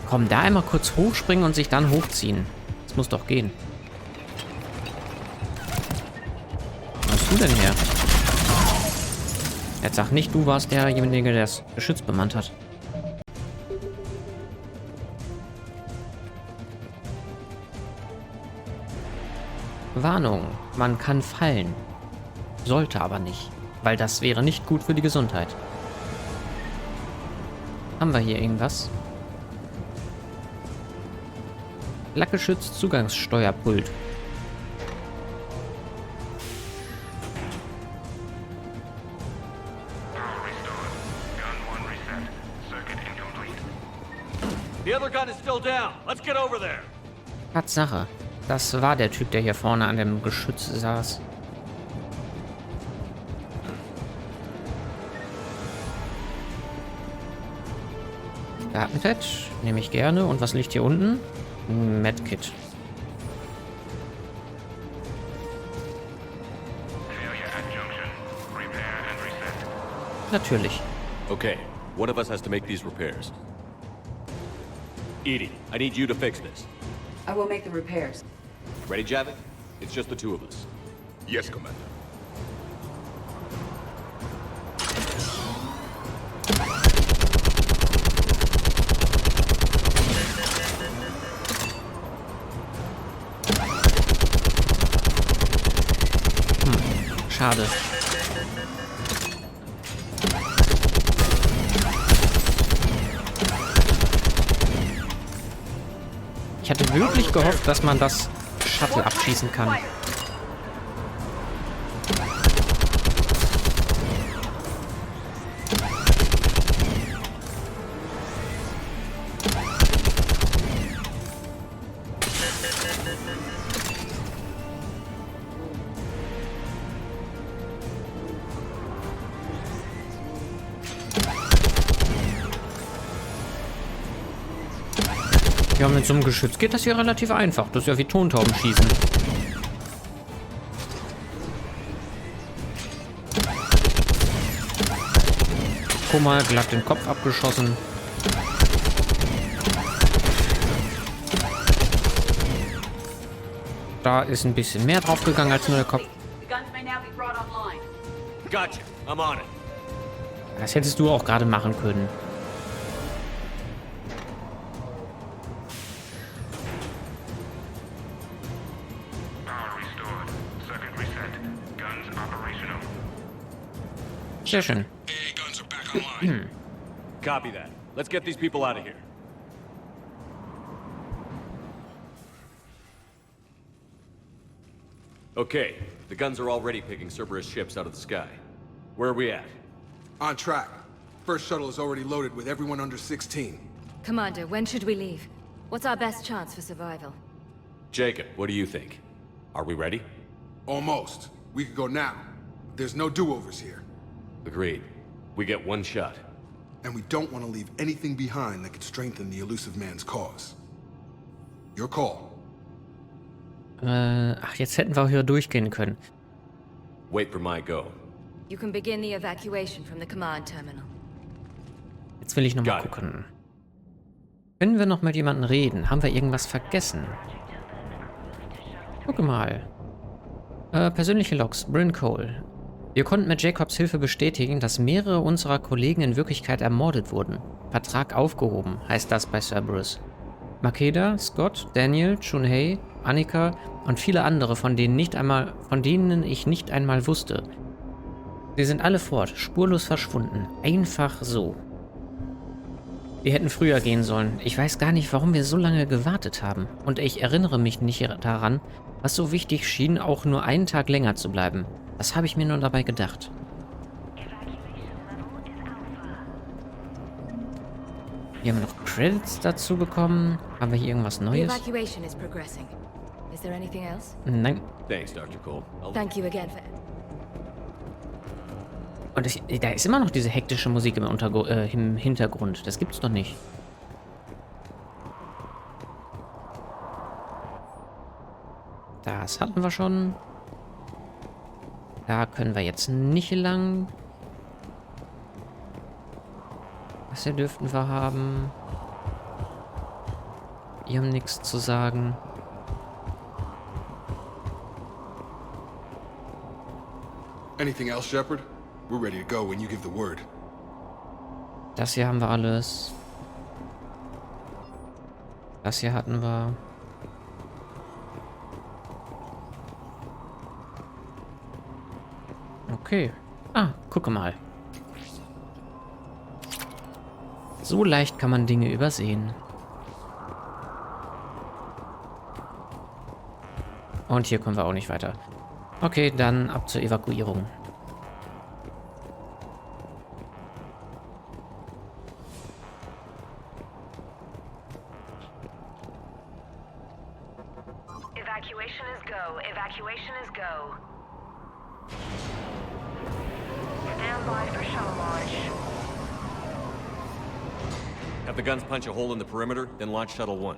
Komm, da einmal kurz hochspringen und sich dann hochziehen. Das muss doch gehen. Wo bist du denn her? Jetzt sag nicht, du warst derjenige, der das Geschütz bemannt hat. Warnung, man kann fallen. Sollte aber nicht, weil das wäre nicht gut für die Gesundheit. Haben wir hier irgendwas? Lackgeschütz, Zugangssteuerpult. The other gun is still down. Let's get over there. Tatsache. Das war der Typ, der hier vorne an dem Geschütz saß. Datenpad nehme ich gerne. Und was liegt hier unten? Ein Medkit. Natürlich. Okay, one of us has to make these repairs. Edie, I need you to fix this. I will make the repairs. Ready, Javik? It's just the two of us. Yes, Commander. Schade. Ich hatte wirklich gehofft, dass man das Shuttle abschießen kann. Ja, mit so einem Geschütz geht das hier relativ einfach. Das ist ja wie Tontauben schießen. Guck mal, glatt den Kopf abgeschossen. Da ist ein bisschen mehr draufgegangen als nur der Kopf. Gotcha. I'm on it. Das hättest du auch gerade machen können. Sehr schön. Copy that. Let's get these people out of here. Okay, the guns are already picking Cerberus ships out of the sky. Where are we at? On track. First shuttle is already loaded with everyone under 16. Commander, when should we leave? What's our best chance for survival? Jacob, what do you think? Are we ready? Almost. We could go now. There's no do-overs here. Agreed. We get one shot. And we don't want to leave anything behind that could strengthen the elusive man's cause. Your call. Ach, jetzt hätten wir auch hier durchgehen können. Wait for my go. You can begin the evacuation from the command terminal. Jetzt will ich noch mal gucken. Können wir noch mit jemandem reden? Haben wir irgendwas vergessen? Guck mal. Persönliche Logs. Bryn Cole. Wir konnten mit Jacobs Hilfe bestätigen, dass mehrere unserer Kollegen in Wirklichkeit ermordet wurden. Vertrag aufgehoben, heißt das bei Cerberus. Makeda, Scott, Daniel, Chunhei, Annika und viele andere, von denen ich nicht einmal wusste. Sie sind alle fort, spurlos verschwunden. Einfach so. Wir hätten früher gehen sollen. Ich weiß gar nicht, warum wir so lange gewartet haben. Und ich erinnere mich nicht daran, was so wichtig schien, auch nur einen Tag länger zu bleiben. Was habe ich mir nur dabei gedacht? Hier haben wir noch Credits dazu bekommen. Haben wir hier irgendwas Neues? Nein. Thanks, Dr. Cole. Thank you again for... Und da ist immer noch diese hektische Musik im Hintergrund. Das gibt's doch nicht. Das hatten wir schon. Da können wir jetzt nicht lang. Das hier dürften wir haben. Die haben nichts zu sagen. Anything else, Shepard? We're ready to go when you give the word. Das hier haben wir alles. Das hier hatten wir. Okay. Ah, gucke mal. So leicht kann man Dinge übersehen. Und hier kommen wir auch nicht weiter. Okay, dann ab zur Evakuierung. Evacuation is go. Evacuation is go. Stand by for shuttle launch. Have the guns punch a hole in the perimeter, then launch Shuttle 1.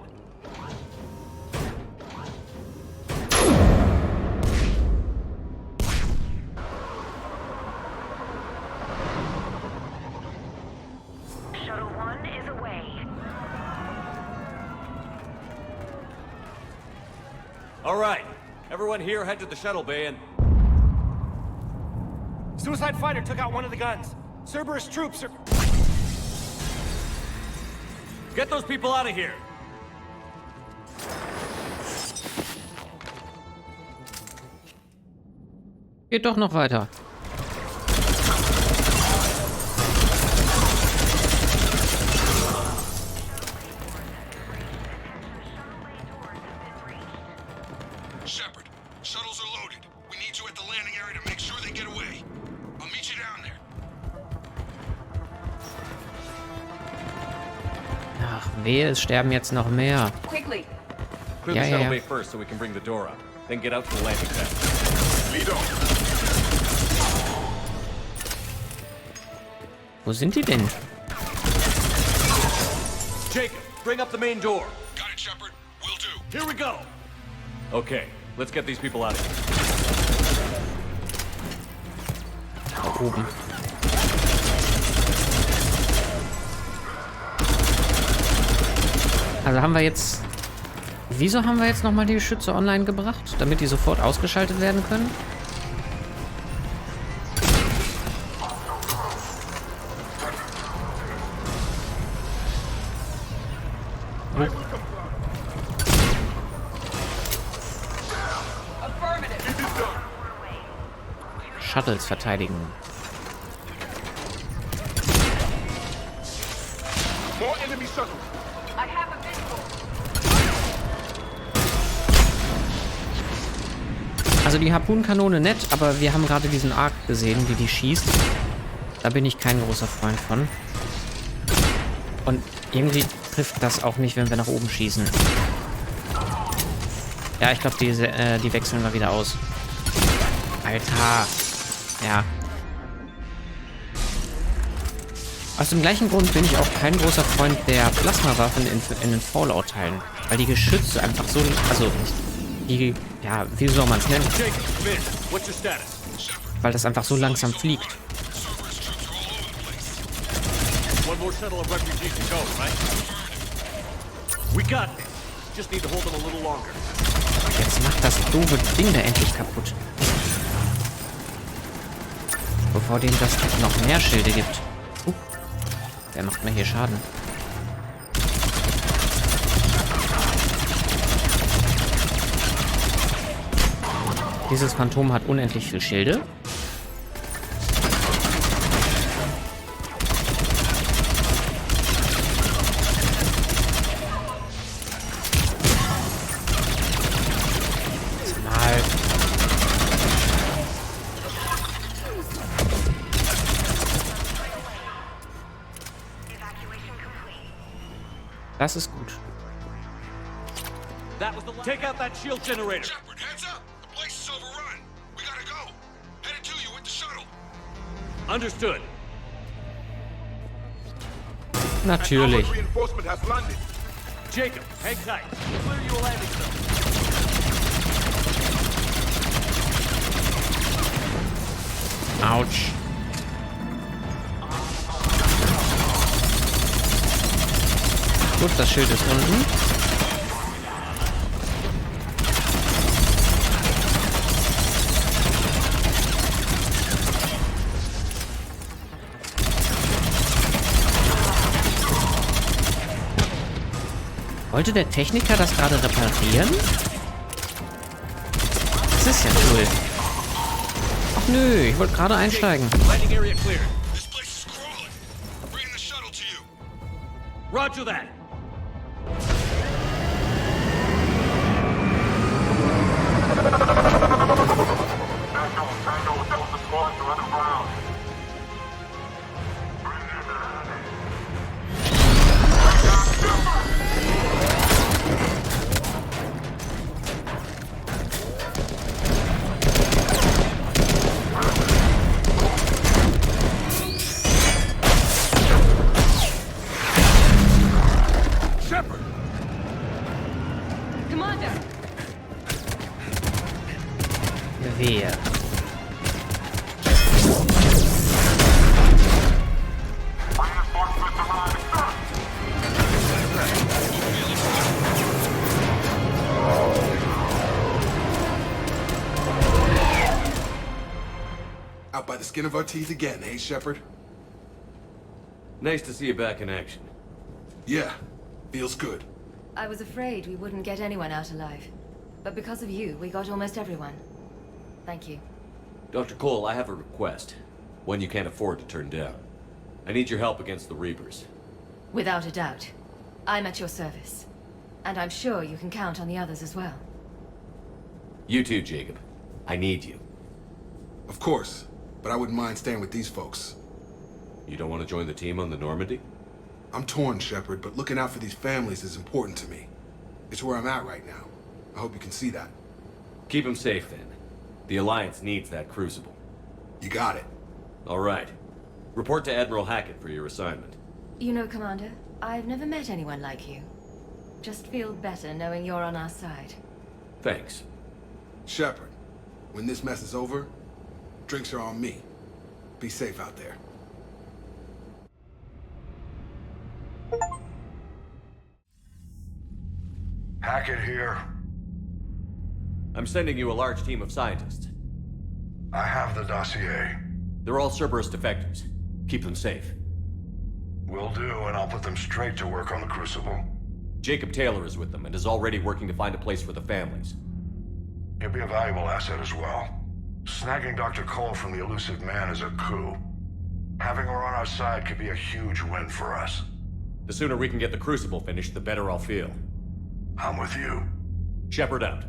Shuttle 1 is away. All right. Everyone here head to the shuttle bay and... Suicide fighter took out one of the guns. Cerberus troops are... Get those people out of here! Geht doch noch weiter. Shepard, shuttles are loaded. We need you at the landing area to make sure they get away. I'll meet you down there. Ach, wehe, es sterben jetzt noch mehr. Quickly. Clear the shuttle bay first so we can bring the door up. Then get out to the landing pad. Lead on. Wo sind die denn? Jacob, bring up the main door. Got it, Shepard. Will do. Here we go. Okay, let's get these people out of here. Da oben. Also haben wir jetzt... Wieso haben wir jetzt nochmal die Geschütze online gebracht? Damit die sofort ausgeschaltet werden können? Shuttles verteidigen. More enemy shuttles. I have a visual. Also die Harpunenkanone nett, aber wir haben gerade diesen Arc gesehen, wie die schießt. Da bin ich kein großer Freund von. Und irgendwie trifft das auch nicht, wenn wir nach oben schießen. Ja, ich glaube, die wechseln wir wieder aus. Alter. Ja. Aus dem gleichen Grund bin ich auch kein großer Freund der Plasmawaffen in den Fallout-Teilen. Weil die Geschütze einfach so... Also, die... Ja, wie soll man es nennen? Weil das einfach so langsam fliegt. Jetzt macht das doofe Ding da endlich kaputt. Bevor dem das noch mehr Schilde gibt. Der macht mir hier Schaden. Dieses Phantom hat unendlich viel Schilde. Das ist gut. Take out that shield generator. Shepard, heads up! The place is overrun. We gotta go. Headed to you with the shuttle. Understood. Natürlich. Reinforcement has landed. Jacob, hang tight. We'll clear you a landing zone. Autsch. Gut, das Schild ist unten. Wollte der Techniker das gerade reparieren? Das ist ja cool. Ach nö, ich wollte gerade einsteigen. Roger that. Wehe. Out by the skin of our teeth again, hey, Shepard? Nice to see you back in action. Yeah, feels good. I was afraid we wouldn't get anyone out alive. But because of you, we got almost everyone. Thank you. Dr. Cole, I have a request. One you can't afford to turn down. I need your help against the Reapers. Without a doubt. I'm at your service. And I'm sure you can count on the others as well. You too, Jacob. I need you. Of course, but I wouldn't mind staying with these folks. You don't want to join the team on the Normandy? I'm torn, Shepard, but looking out for these families is important to me. It's where I'm at right now. I hope you can see that. Keep them safe, then. The Alliance needs that crucible. You got it. All right. Report to Admiral Hackett for your assignment. You know, Commander, I've never met anyone like you. Just feel better knowing you're on our side. Thanks. Shepard, when this mess is over, drinks are on me. Be safe out there. Hackett here. I'm sending you a large team of scientists. I have the dossier. They're all Cerberus defectors. Keep them safe. Will do, and I'll put them straight to work on the Crucible. Jacob Taylor is with them and is already working to find a place for the families. He'll be a valuable asset as well. Snagging Dr. Cole from the elusive man is a coup. Having her on our side could be a huge win for us. The sooner we can get the Crucible finished, the better I'll feel. I'm with you. Shepard out.